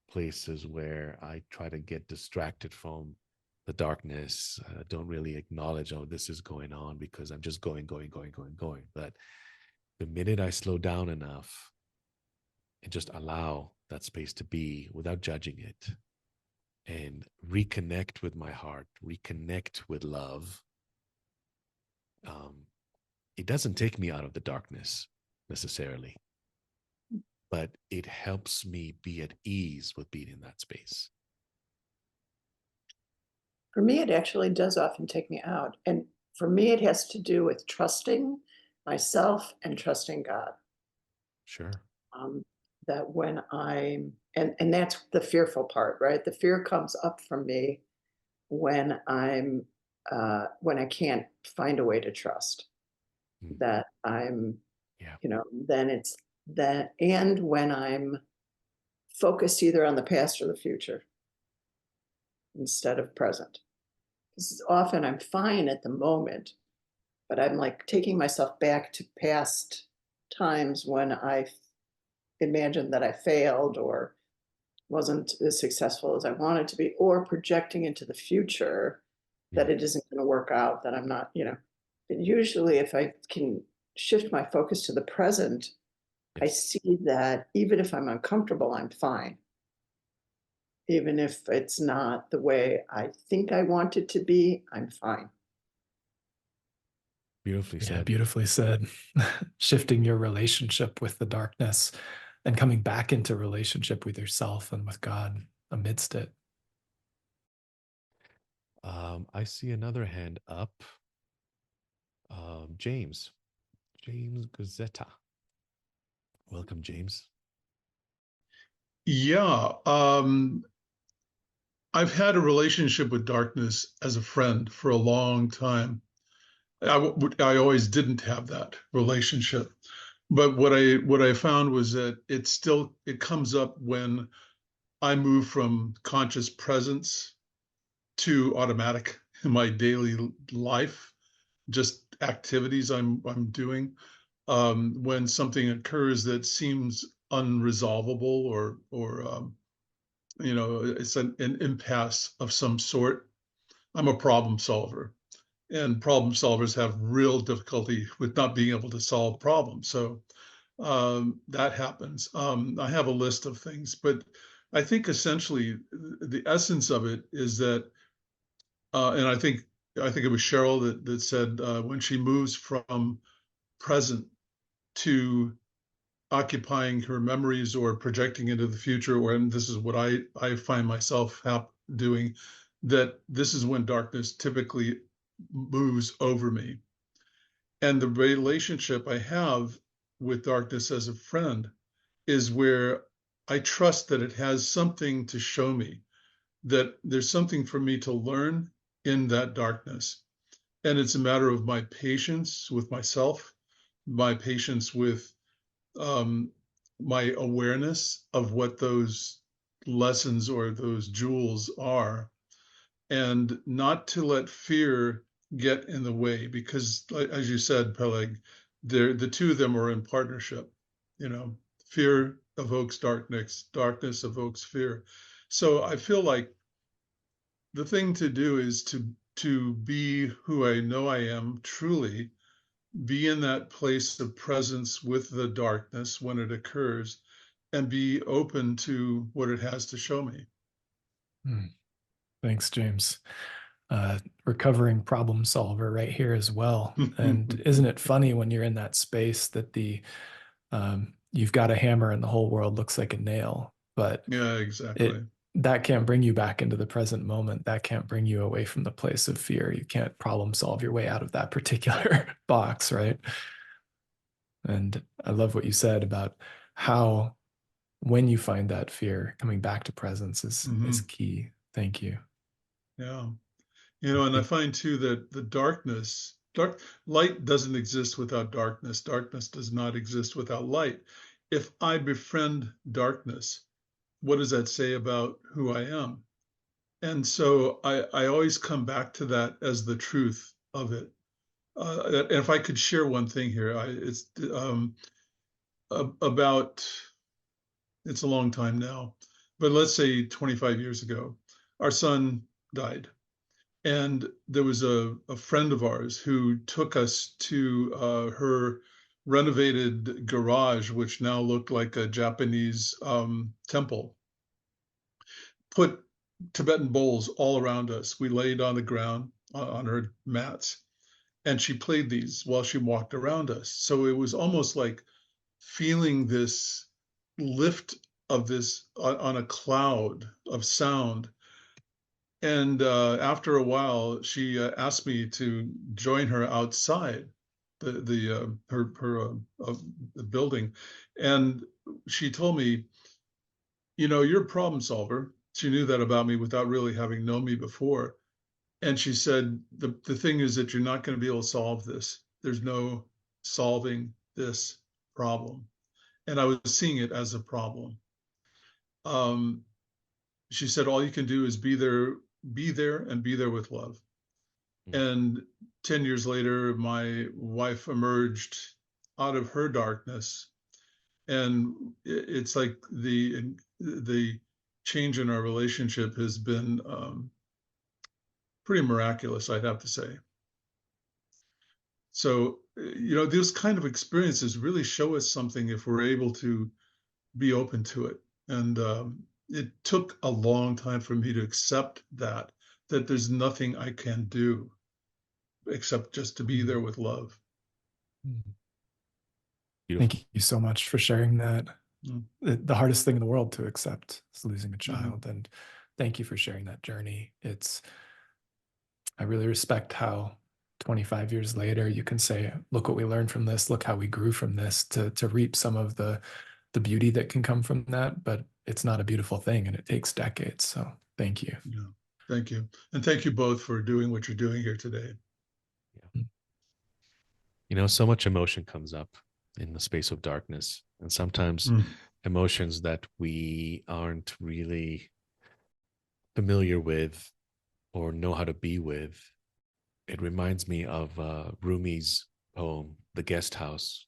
places where I try to get distracted from the darkness. Don't really acknowledge, oh, this is going on, because I'm just going, going, going, going, going. But the minute I slow down enough and just allow that space to be without judging it and reconnect with my heart, reconnect with love, um, it doesn't take me out of the darkness necessarily, but it helps me be at ease with being in that space. For me, it actually does often take me out. And for me, it has to do with trusting myself and trusting God. Sure. Um, that when and that's the fearful part, right? The fear comes up from me when when I can't find a way to trust. Mm. That I'm, Yeah. then it's that, and when I'm focused either on the past or the future instead of present. Because often I'm fine at the moment, but I'm like taking myself back to past times when I imagined that I failed or wasn't as successful as I wanted to be, or projecting into the future Yeah. that it isn't going to work out, that I'm not, But usually, if I can shift my focus to the present, I Yes. see that even if I'm uncomfortable, I'm fine. Even if it's not the way I think I want it to be, I'm fine. Beautifully Yeah, said. beautifully said. Shifting your relationship with the darkness and coming back into relationship with yourself and with God amidst it. I see another hand up. James Gazetta. Welcome, James. Yeah, I've had a relationship with darkness as a friend for a long time. I always didn't have that relationship, but what I found was that it comes up when I move from conscious presence to automatic in my daily life, just activities I'm doing. When something occurs that seems unresolvable or it's an impasse of some sort. I'm a problem solver, and problem solvers have real difficulty with not being able to solve problems. So that happens. I have a list of things, but I think essentially the essence of it is that, and I think it was Cheryl that said when she moves from present to occupying her memories or projecting into the future, or and this is what I find myself doing, that this is when darkness typically moves over me. And the relationship I have with darkness as a friend is where I trust that it has something to show me, that there's something for me to learn in that darkness. And it's a matter of my patience with myself, my patience with um, my awareness of what those lessons or those jewels are, and not to let fear get in the way, because as you said, Peleg, the two of them are in partnership. Fear evokes darkness, darkness evokes fear. So I feel like the thing to do is to be who I know I am truly, be in that place of presence with the darkness when it occurs, and be open to what it has to show me. Hmm. Thanks, James. Recovering problem solver right here as well. And isn't it funny when you're in that space that you've got a hammer and the whole world looks like a nail, but Yeah, exactly. that can't bring you back into the present moment. That can't bring you away from the place of fear. You can't problem solve your way out of that particular box, right? And I love what you said about how when you find that fear, coming back to presence is key. Thank you. Yeah. And I find too that the light doesn't exist without darkness. Darkness does not exist without light. If I befriend darkness, what does that say about who I am? And so I always come back to that as the truth of it. And if I could share one thing here, it's a long time now, but let's say 25 years ago, our son died. And there was a friend of ours who took us to her renovated garage, which now looked like a Japanese temple, put Tibetan bowls all around us. We laid on the ground on her mats, and she played these while she walked around us. So it was almost like feeling this lift of this on a cloud of sound. And after a while, she asked me to join her outside her building, and she told me, you're a problem solver. She knew that about me without really having known me before. And she said, the thing is that you're not going to be able to solve this. There's no solving this problem. And I was seeing it as a problem. She said, all you can do is be there and be there with love. And 10 years later, my wife emerged out of her darkness. And it's like the change in our relationship has been pretty miraculous, I'd have to say. So, those kind of experiences really show us something if we're able to be open to it. And it took a long time for me to accept that there's nothing I can do except just to be there with love. Beautiful. Thank you so much for sharing that. The hardest thing in the world to accept is losing a child. And thank you for sharing that journey. I really respect how 25 years later you can say, look what we learned from this, look how we grew from this, to reap some of the beauty that can come from that. But it's not a beautiful thing, and it takes decades. So thank you. Yeah, thank you. And thank you both for doing what you're doing here today. Yeah. So much emotion comes up in the space of darkness, and sometimes emotions that we aren't really familiar with or know how to be with. It reminds me of Rumi's poem, The Guest House.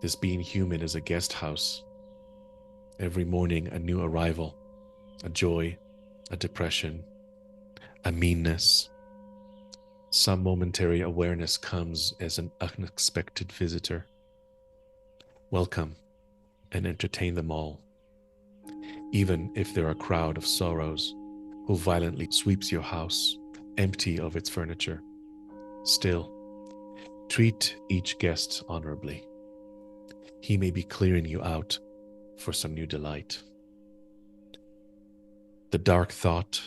This being human is a guest house. Every morning, a new arrival, a joy, a depression, a meanness. Some momentary awareness comes as an unexpected visitor. Welcome and entertain them all, even if they're a crowd of sorrows who violently sweeps your house empty of its furniture. Still, treat each guest honorably. He may be clearing you out for some new delight. The dark thought,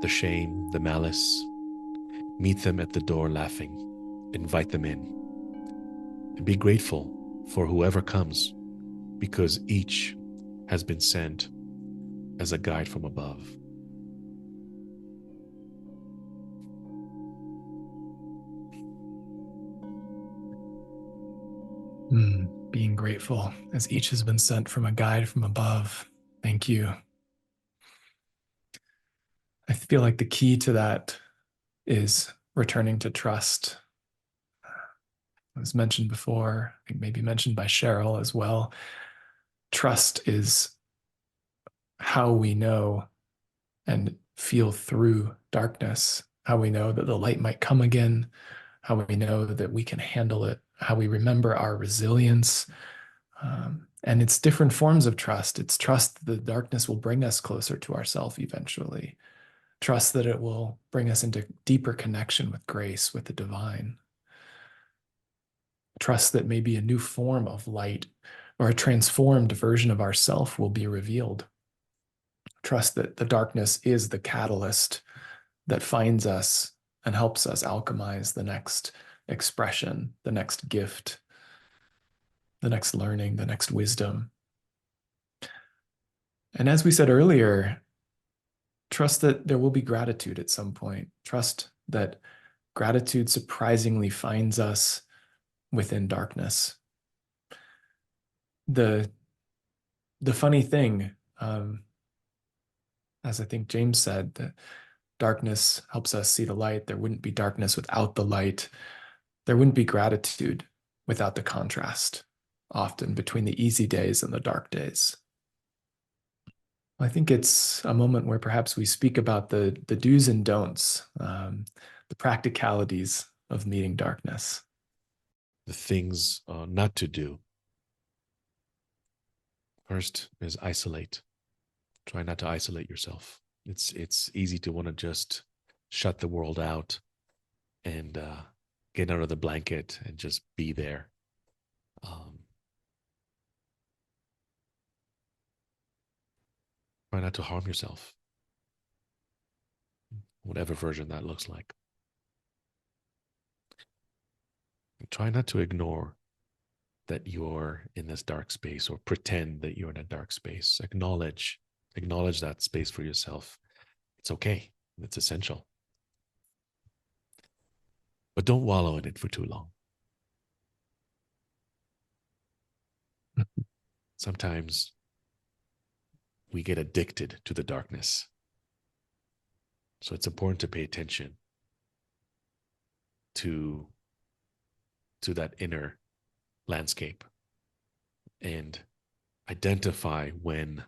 the shame, the malice, meet them at the door laughing, invite them in. And be grateful for whoever comes, because each has been sent as a guide from above. Being grateful as each has been sent from a guide from above. Thank you. I feel like the key to that is returning to trust. It was mentioned before, I think maybe mentioned by Cheryl as well. Trust is how we know and feel through darkness, how we know that the light might come again, how we know that we can handle it, how we remember our resilience. And it's different forms of trust. It's trust that the darkness will bring us closer to ourself eventually. Trust that it will bring us into deeper connection with grace, with the divine. Trust that maybe a new form of light or a transformed version of ourself will be revealed. Trust that the darkness is the catalyst that finds us and helps us alchemize the next expression, the next gift, the next learning, the next wisdom. And as we said earlier, trust that there will be gratitude at some point. Trust that gratitude surprisingly finds us within darkness. The funny thing, as I think James said, that darkness helps us see the light. There wouldn't be darkness without the light. There wouldn't be gratitude without the contrast, often between the easy days and the dark days. I think it's a moment where perhaps we speak about the do's and don'ts, the practicalities of meeting darkness. The things not to do. First is isolate. Try not to isolate yourself. It's easy to want to just shut the world out and get under the blanket and just be there. Try not to harm yourself, whatever version that looks like. And try not to ignore that you're in this dark space or pretend that you're in a dark space. Acknowledge that space for yourself. It's okay. It's essential. But don't wallow in it for too long. Sometimes we get addicted to the darkness. So it's important to pay attention to that inner landscape and identify when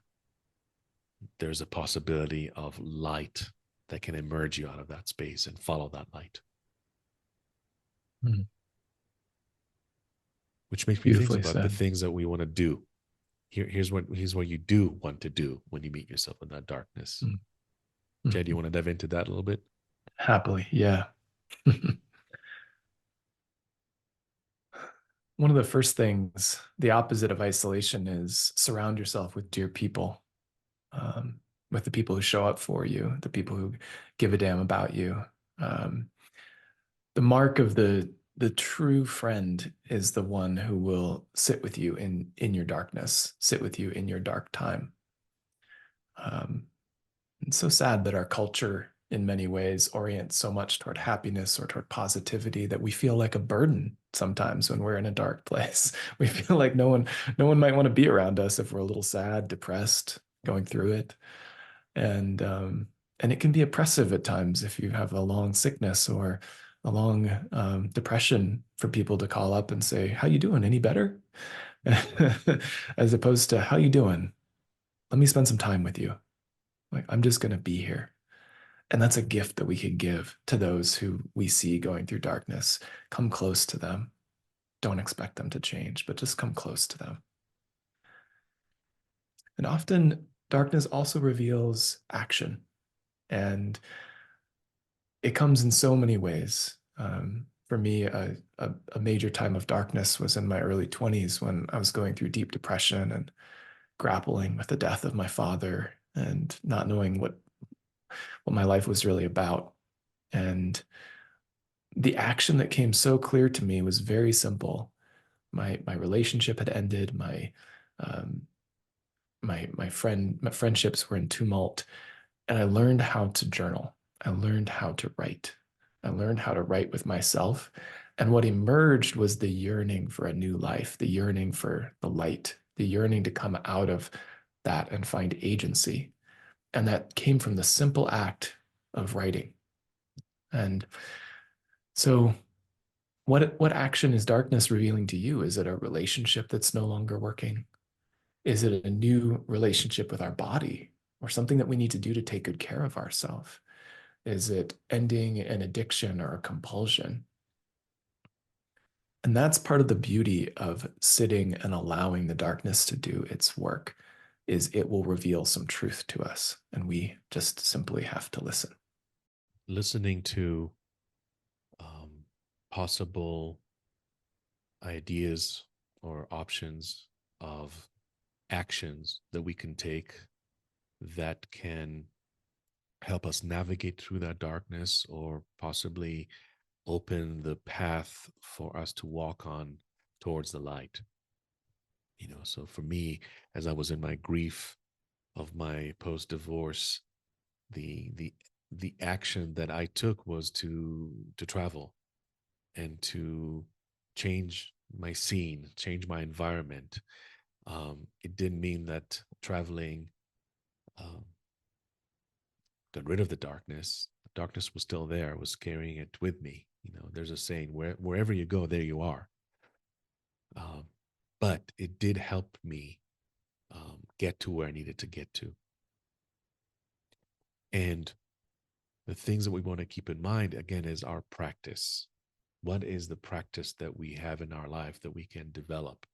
there's a possibility of light that can emerge you out of that space and follow that light. Which makes me think about the things that we want to do. Here's what you do want to do when you meet yourself in that darkness. Jay, do you want to dive into that a little bit? Happily, yeah. One of the first things, the opposite of isolation, is surround yourself with dear people, with the people who show up for you, the people who give a damn about you. The mark of the true friend is the one who will sit with you in your darkness, sit with you in your dark time. It's so sad that our culture in many ways orients so much toward happiness or toward positivity that we feel like a burden sometimes when we're in a dark place. We feel like no one might want to be around us if we're a little sad, depressed, going through it. And it can be oppressive at times if you have a long sickness or a long depression, for people to call up and say, "How you doing? Any better?" As opposed to, "How you doing? Let me spend some time with you. Like, I'm just going to be here." And that's a gift that we can give to those who we see going through darkness. Come close to them. Don't expect them to change, but just come close to them. And often darkness also reveals action. And it comes in so many ways. For me, a major time of darkness was in my early 20s when I was going through deep depression and grappling with the death of my father and not knowing what my life was really about. And the action that came so clear to me was very simple. My relationship had ended. My friendships were in tumult, and I learned how to journal. I learned how to write. I learned how to write with myself. And what emerged was the yearning for a new life, the yearning for the light, the yearning to come out of that and find agency. And that came from the simple act of writing. And so what action is darkness revealing to you? Is it a relationship that's no longer working? Is it a new relationship with our body or something that we need to do to take good care of ourselves? Is it ending an addiction or a compulsion? And that's part of the beauty of sitting and allowing the darkness to do its work, is it will reveal some truth to us, and we just simply have to listen. Listening to possible ideas or options of actions that we can take that can help us navigate through that darkness, or possibly open the path for us to walk on towards the light. So for me, as I was in my grief of my post-divorce, the action that I took was to travel and to change my scene, change my environment. It didn't mean that traveling um, got rid of the darkness. The darkness was still there. I was carrying it with me. There's a saying, wherever you go, there you are. But it did help me get to where I needed to get to. And the things that we want to keep in mind, again, is our practice. What is the practice that we have in our life that we can develop?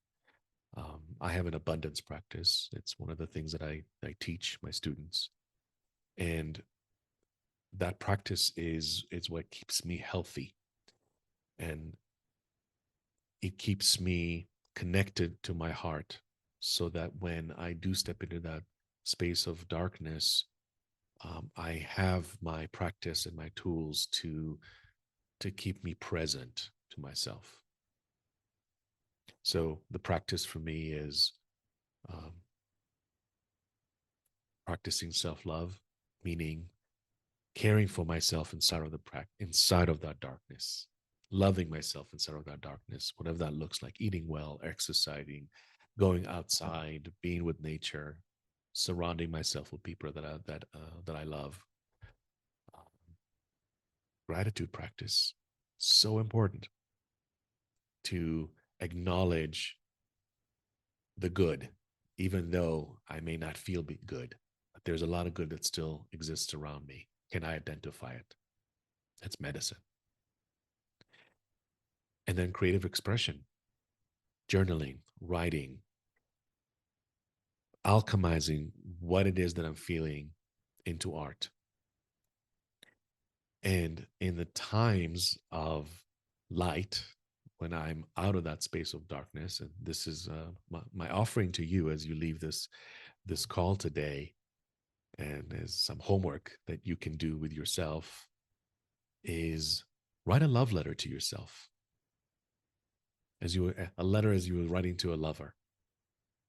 I have an abundance practice. It's one of the things that I teach my students. And that practice is what keeps me healthy. And it keeps me connected to my heart, so that when I do step into that space of darkness, I have my practice and my tools to keep me present to myself. So the practice for me is practicing self-love, meaning caring for myself inside of that darkness, loving myself inside of that darkness, whatever that looks like: eating well, exercising, going outside, being with nature, surrounding myself with people that I love. Gratitude practice, so important, to acknowledge the good, even though I may not feel good. But there's a lot of good that still exists around me. Can I identify it? That's medicine. And then creative expression, journaling, writing, alchemizing what it is that I'm feeling into art. And in the times of light, when I'm out of that space of darkness, and this is my offering to you as you leave this call today, and as some homework that you can do with yourself, is write a love letter to yourself, a letter as you were writing to a lover,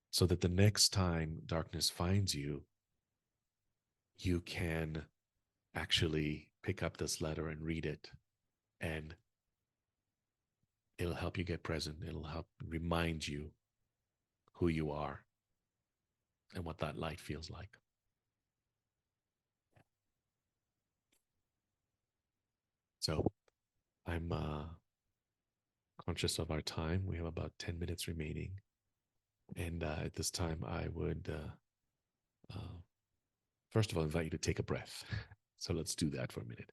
so that the next time darkness finds you, you can actually pick up this letter and read it, and it'll help you get present. It'll help remind you who you are and what that light feels like. So I'm conscious of our time. We have about 10 minutes remaining. And at this time, I would, first of all, invite you to take a breath. So let's do that for a minute.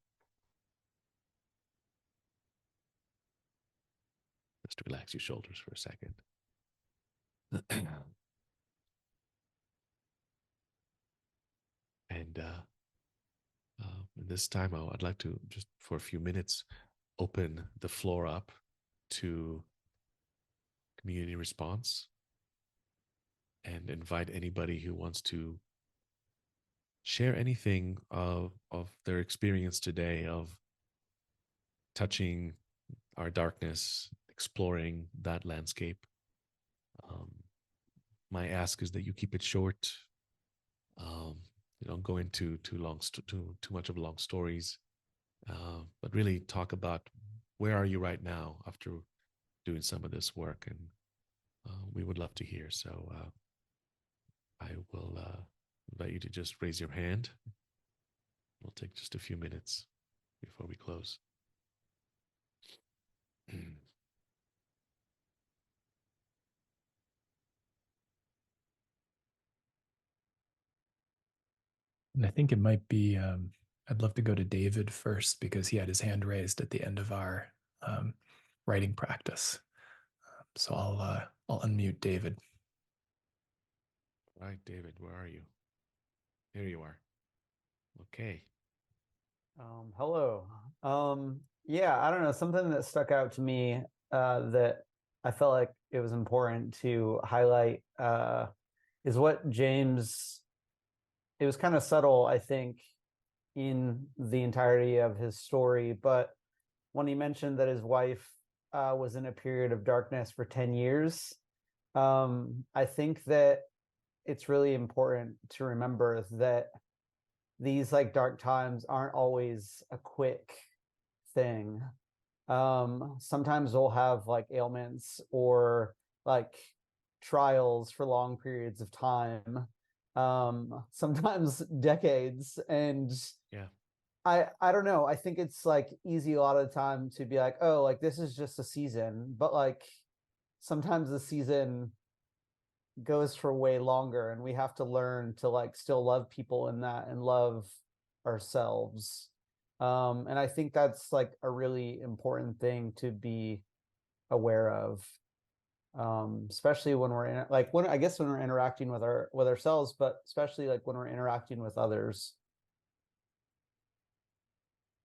Just relax your shoulders for a second. And this time, I'd like to just for a few minutes open the floor up to community response, and invite anybody who wants to share anything of their experience today of touching our darkness, exploring that landscape. My ask is that you keep it short. You don't go into too much of long stories, but really talk about where are you right now after doing some of this work, and we would love to hear. So I will invite you to just raise your hand. We'll take just a few minutes before we close. And I think it might be, I'd love to go to David first, because he had his hand raised at the end of our writing practice. So I'll unmute David. All right, David, where are you? There you are. Okay. Hello. Yeah, I don't know, something that stuck out to me that I felt like it was important to highlight is what James, it was kind of subtle, I think, in the entirety of his story, but when he mentioned that his wife was in a period of darkness for 10 years, I think that it's really important to remember that these like dark times aren't always a quick thing. Sometimes we'll have like ailments or like trials for long periods of time, sometimes decades. And Yeah. I don't know, I think it's like easy a lot of the time to be like, oh, like this is just a season, but like sometimes the season goes for way longer, and we have to learn to like still love people in that and love ourselves. And I think that's like a really important thing to be aware of, especially when we're in, like when I guess when we're interacting with ourselves, but especially like when we're interacting with others.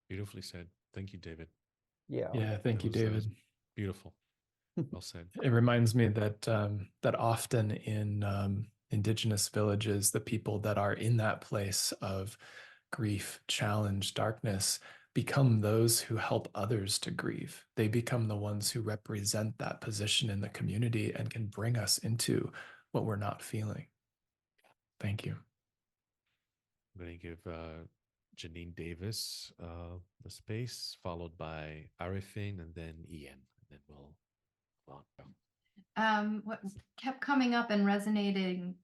Beautifully said. Thank you, David. Yeah, thank you, That was David. beautiful. Well said. It reminds me that that often in indigenous villages, the people that are in that place of grief, challenge, darkness become those who help others to grieve. They become the ones who represent that position in the community and can bring us into what we're not feeling. Thank you. I'm going to give Janine Davis the space, followed by Arifin, and then Ian. And then we'll on. What kept coming up and resonating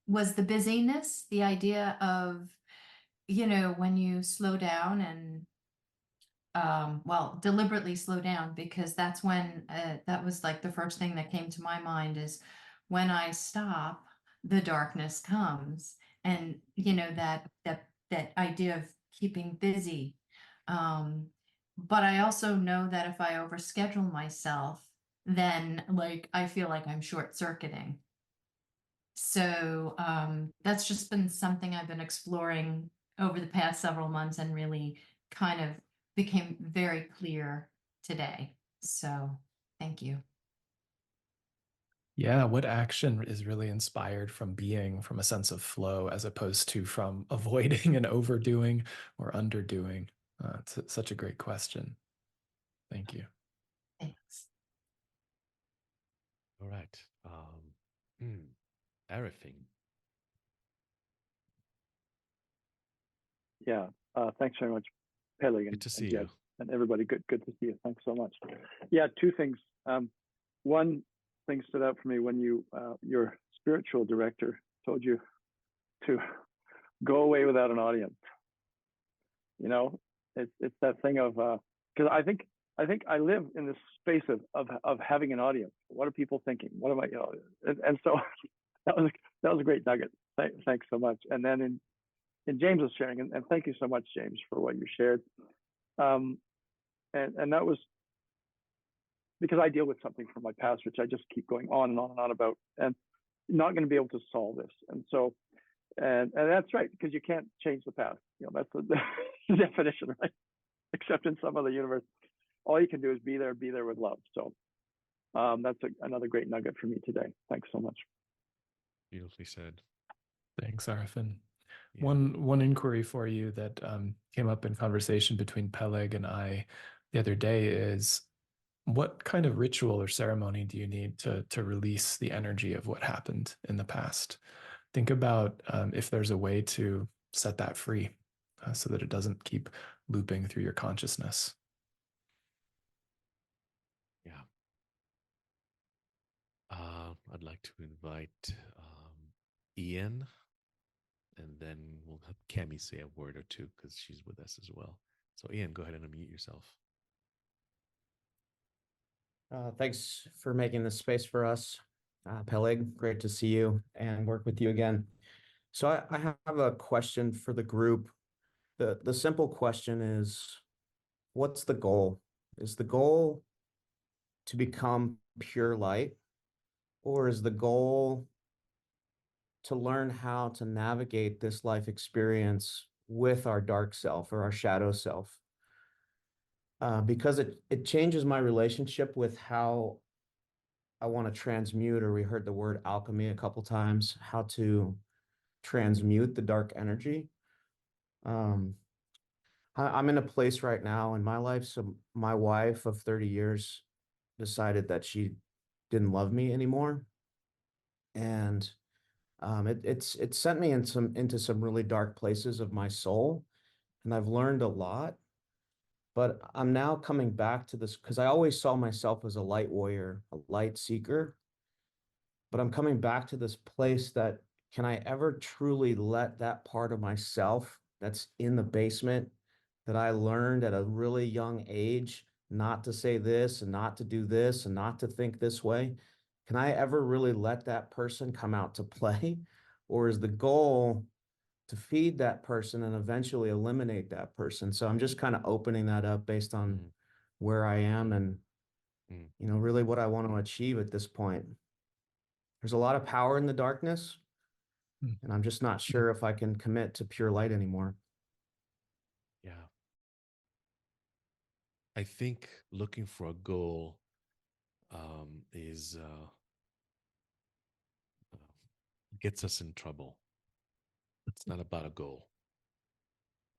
was the busyness, the idea of, when you slow down and deliberately slow down, because that's when that was like the first thing that came to my mind is when I stop, the darkness comes. And, that idea of keeping busy. But I also know that if I overschedule myself, then like I feel like I'm short circuiting. So that's just been something I've been exploring over the past several months and really kind of became very clear today. So thank you. Yeah, what action is really inspired from being from a sense of flow as opposed to from avoiding and overdoing or underdoing? It's such a great question. Thank you. Thanks. All right. Arifin. Yeah, thanks very much, Peleg, Good to see and you. Jed, and everybody. Good to see you. Thanks so much. Yeah, two things. One thing stood out for me when your spiritual director told you to go away without an audience. It's that thing of because I think I live in this space of having an audience. What are people thinking? What am I? And so that was a great nugget. Thanks so much. And then in James's sharing, and thank you so much, James, for what you shared. And that was because I deal with something from my past, which I just keep going on and on and on about, and not going to be able to solve this. And so, and that's right, because you can't change the past. That's the definition, right? Except in some other universe, all you can do is be there with love. So that's another great nugget for me today. Thanks so much. Beautifully said. Thanks, Arifin. Yeah. One inquiry for you that came up in conversation between Peleg and I the other day is, what kind of ritual or ceremony do you need to release the energy of what happened in the past? Think about if there's a way to set that free so that it doesn't keep looping through your consciousness. Yeah. I'd like to invite Ian, and then we'll have Cami say a word or two because she's with us as well. So Ian, go ahead and unmute yourself. Thanks for making this space for us. Peleg, great to see you and work with you again. So I have a question for the group. The simple question is, what's the goal? Is the goal to become pure light, or is the goal to learn how to navigate this life experience with our dark self or our shadow self? Because it changes my relationship with how I want to transmute, or we heard the word alchemy a couple times, how to transmute the dark energy. I'm in a place right now in my life. So my wife of 30 years decided that she didn't love me anymore. And it sent me into some really dark places of my soul. And I've learned a lot. But I'm now coming back to this because I always saw myself as a light warrior, a light seeker. But I'm coming back to this place that, can I ever truly let that part of myself that's in the basement, that I learned at a really young age not to say this and not to do this and not to think this way, can I ever really let that person come out to play? Or is the goal to feed that person and eventually eliminate that person? So I'm just kind of opening that up based on where I am and, really what I want to achieve at this point. There's a lot of power in the darkness, and I'm just not sure if I can commit to pure light anymore. Yeah. I think looking for a goal is gets us in trouble. It's not about a goal.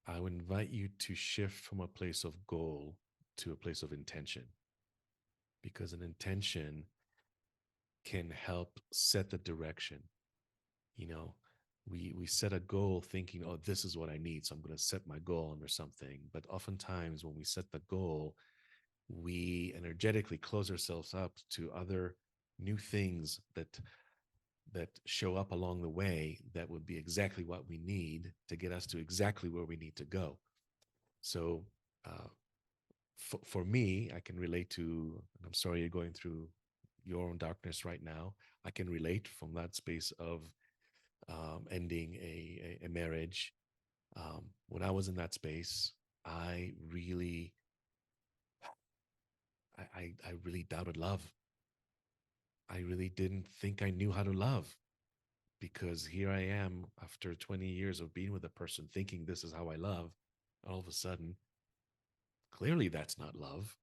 I would invite you to shift from a place of goal to a place of intention, because an intention can help set the direction. We set a goal thinking, oh, this is what I need, so I'm going to set my goal under something. But oftentimes when we set the goal, we energetically close ourselves up to other new things that show up along the way that would be exactly what we need to get us to exactly where we need to go. So for me, I can relate to, and I'm sorry you're going through your own darkness right now. I can relate from that space of ending a marriage. When I was in that space, I really doubted love. I really didn't think I knew how to love, because here I am after 20 years of being with a person thinking this is how I love. All of a sudden, clearly that's not love.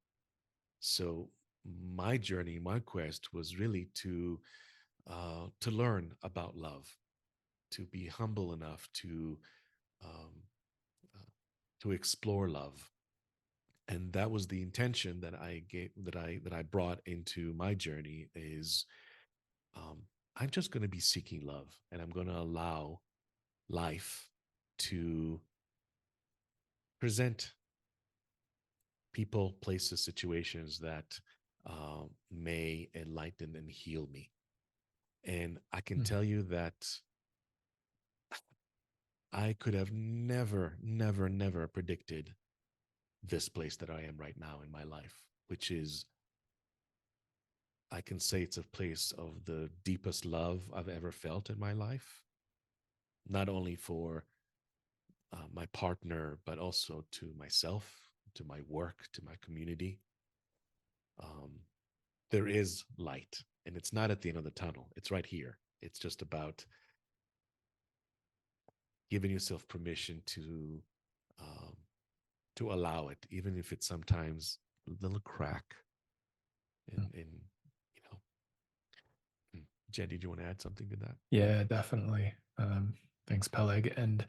So my journey, my quest was really to learn about love, to be humble enough um, to explore love. And that was the intention that I brought into my journey is I'm just going to be seeking love, and I'm going to allow life to present people, places, situations that may enlighten and heal me. And I can tell you that I could have never, never, never predicted this place that I am right now in my life, which is, I can say it's a place of the deepest love I've ever felt in my life, not only for my partner, but also to myself, to my work, to my community. There is light, and it's not at the end of the tunnel. It's right here. It's just about giving yourself permission to allow it, even if it's sometimes a little crack. And Jen, did you want to add something to that? Yeah, definitely. Thanks, Peleg. And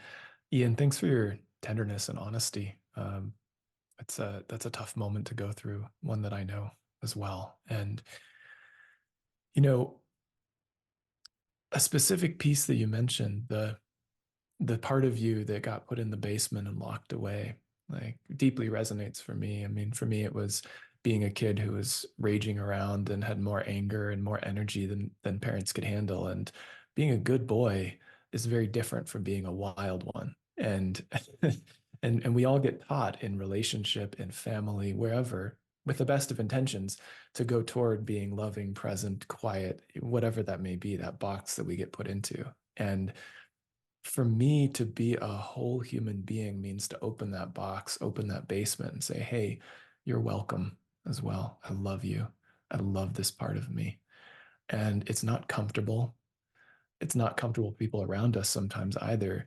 Ian, thanks for your tenderness and honesty. That's a tough moment to go through, one that I know as well. And, a specific piece that you mentioned, the part of you that got put in the basement and locked away, like, deeply resonates for me. I mean, for me, it was being a kid who was raging around and had more anger and more energy than parents could handle. And being a good boy is very different from being a wild one. And and we all get taught in relationship, in family, wherever, with the best of intentions, to go toward being loving, present, quiet, whatever that may be, that box that we get put into. And for me, to be a whole human being means to open that box, open that basement, and say, hey, you're welcome as well. I love you. I love this part of me. And it's not comfortable. It's not comfortable for people around us sometimes either.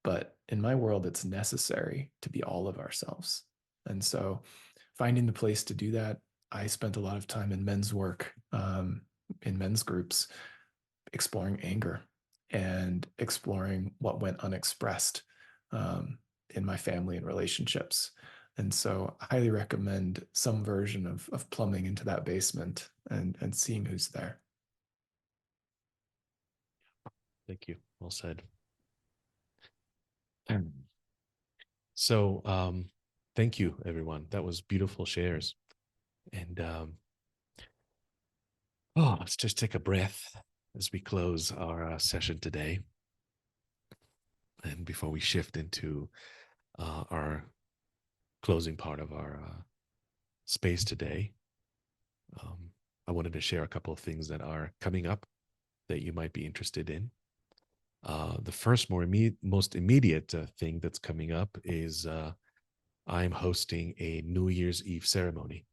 But in my world, it's necessary to be all of ourselves. And so finding the place to do that, I spent a lot of time in men's work, in men's groups, exploring anger and exploring what went unexpressed in my family and relationships. And so I highly recommend some version of plumbing into that basement and seeing who's there. Thank you. Well said. So, thank you, everyone. That was beautiful shares. And let's just take a breath as we close our session today. And before we shift into our closing part of our space today, I wanted to share a couple of things that are coming up that you might be interested in. The first, most immediate thing that's coming up is I'm hosting a New Year's Eve ceremony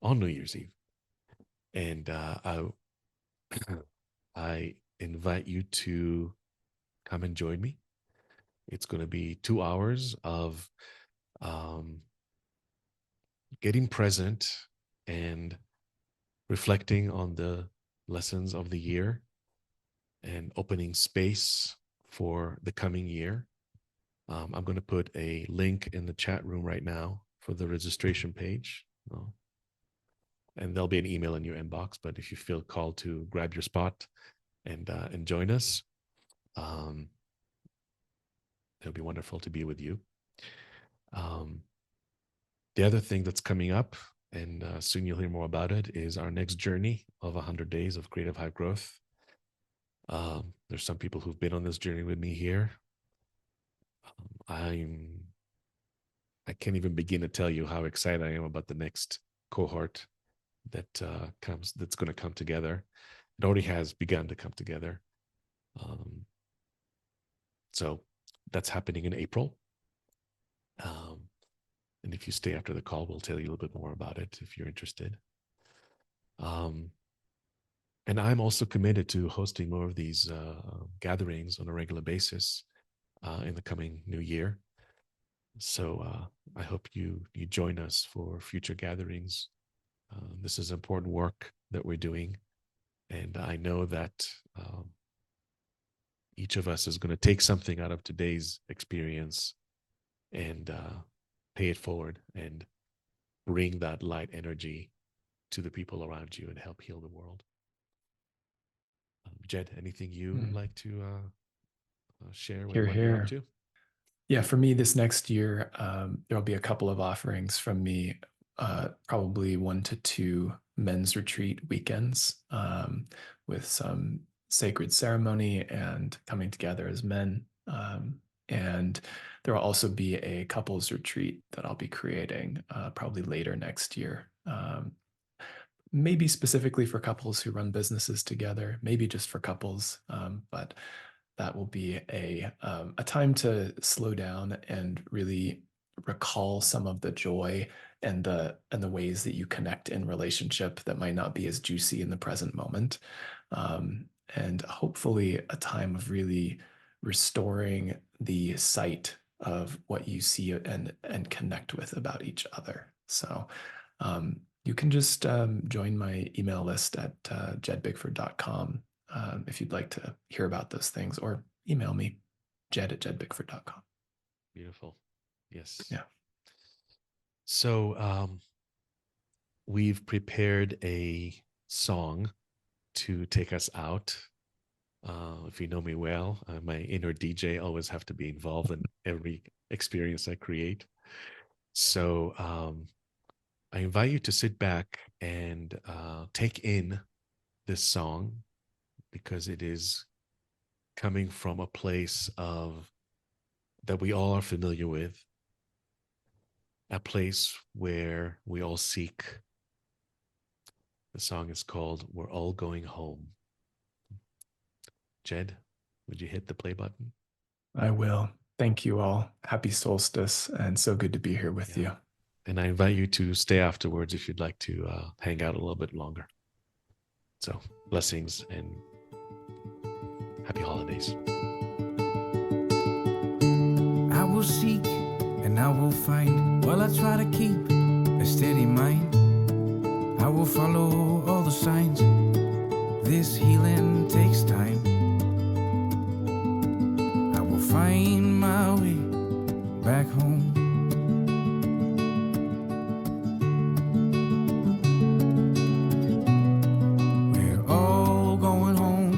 on New Year's Eve. And I invite you to come and join me. It's going to be 2 hours of getting present and reflecting on the lessons of the year and opening space for the coming year. I'm going to put a link in the chat room right now for the registration page. And there'll be an email in your inbox, but if you feel called to grab your spot and join us, it'll be wonderful to be with you. The other thing that's coming up, and soon you'll hear more about it, is our next journey of 100 days of creative high growth. There's some people who've been on this journey with me here. I can't even begin to tell you how excited I am about the next cohort that's going to come together. It already has begun to come together. So that's happening in April. And if you stay after the call, we'll tell you a little bit more about it if you're interested. And I'm also committed to hosting more of these gatherings on a regular basis in the coming new year. So I hope you join us for future gatherings. This is important work that we're doing. And I know that each of us is going to take something out of today's experience and pay it forward and bring that light energy to the people around you and help heal the world. Jed, anything you would like to share with what you're up to? Yeah, for me this next year, there'll be a couple of offerings from me, probably 1 to 2 men's retreat weekends with some sacred ceremony and coming together as men. And there will also be a couples retreat that I'll be creating probably later next year. Maybe specifically for couples who run businesses together, maybe just for couples, but that will be a time to slow down and really recall some of the joy and the ways that you connect in relationship that might not be as juicy in the present moment, and hopefully a time of really restoring the sight of what you see and connect with about each other. So you can just join my email list at jedbickford.com if you'd like to hear about those things, or email me, jed@jedbickford.com. Beautiful. Yes. Yeah. So we've prepared a song to take us out. If you know me well, my inner DJ always have to be involved in every experience I create. So I invite you to sit back and take in this song, because it is coming from a place that we all are familiar with, a place where we all seek. The song is called "We're All Going Home." Jed, would you hit the play button? I will. Thank you all. Happy solstice, and so good to be here with you. And I invite you to stay afterwards if you'd like to hang out a little bit longer. So blessings and happy holidays. I will seek and I will find while I try to keep a steady mind. I will follow all the signs. This healing takes time. I will find my way back home. We're all going home.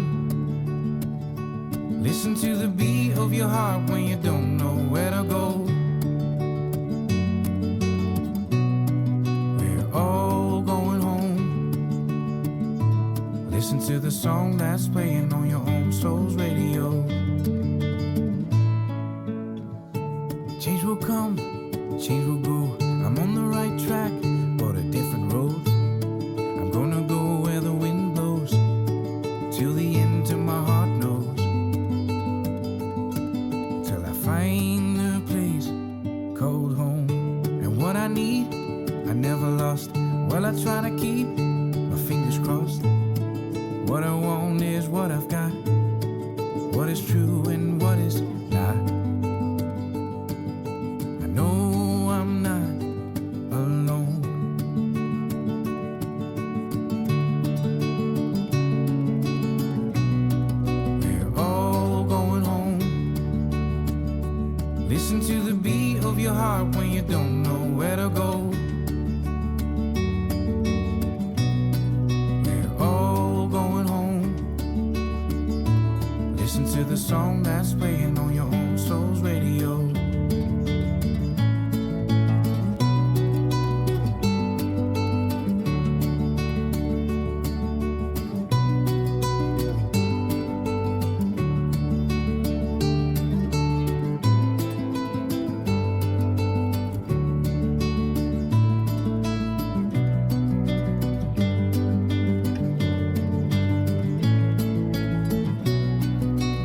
Listen to the beat of your heart when you don't know where to go. We're all going home. Listen to the song that's playing on your own soul's radio. Change will come, change will go. I'm on the right track, but a different road. I'm gonna go where the wind blows, till the end, till my heart knows. Till I find a place called home. And what I need, I never lost. Well, I try to keep my fingers crossed. What I want is what I've got. What is true and what is not. I know I'm not alone. We're all going home. Listen to the beat of your heart when you don't know where to go. We're all going home. Listen to the song that's playing on your own soul's radio.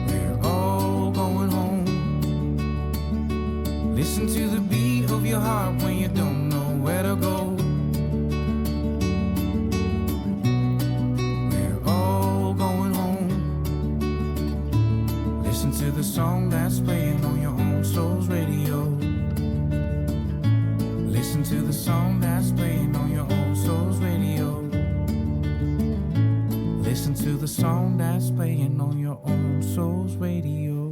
We're all going home. Listen to the beat of your heart when you don't know where to go. We're all going home. Listen to the song that's playing on your own soul's radio. Listen to the song that's playing on your own soul's radio. Listen to the song that's playing on your own soul's radio.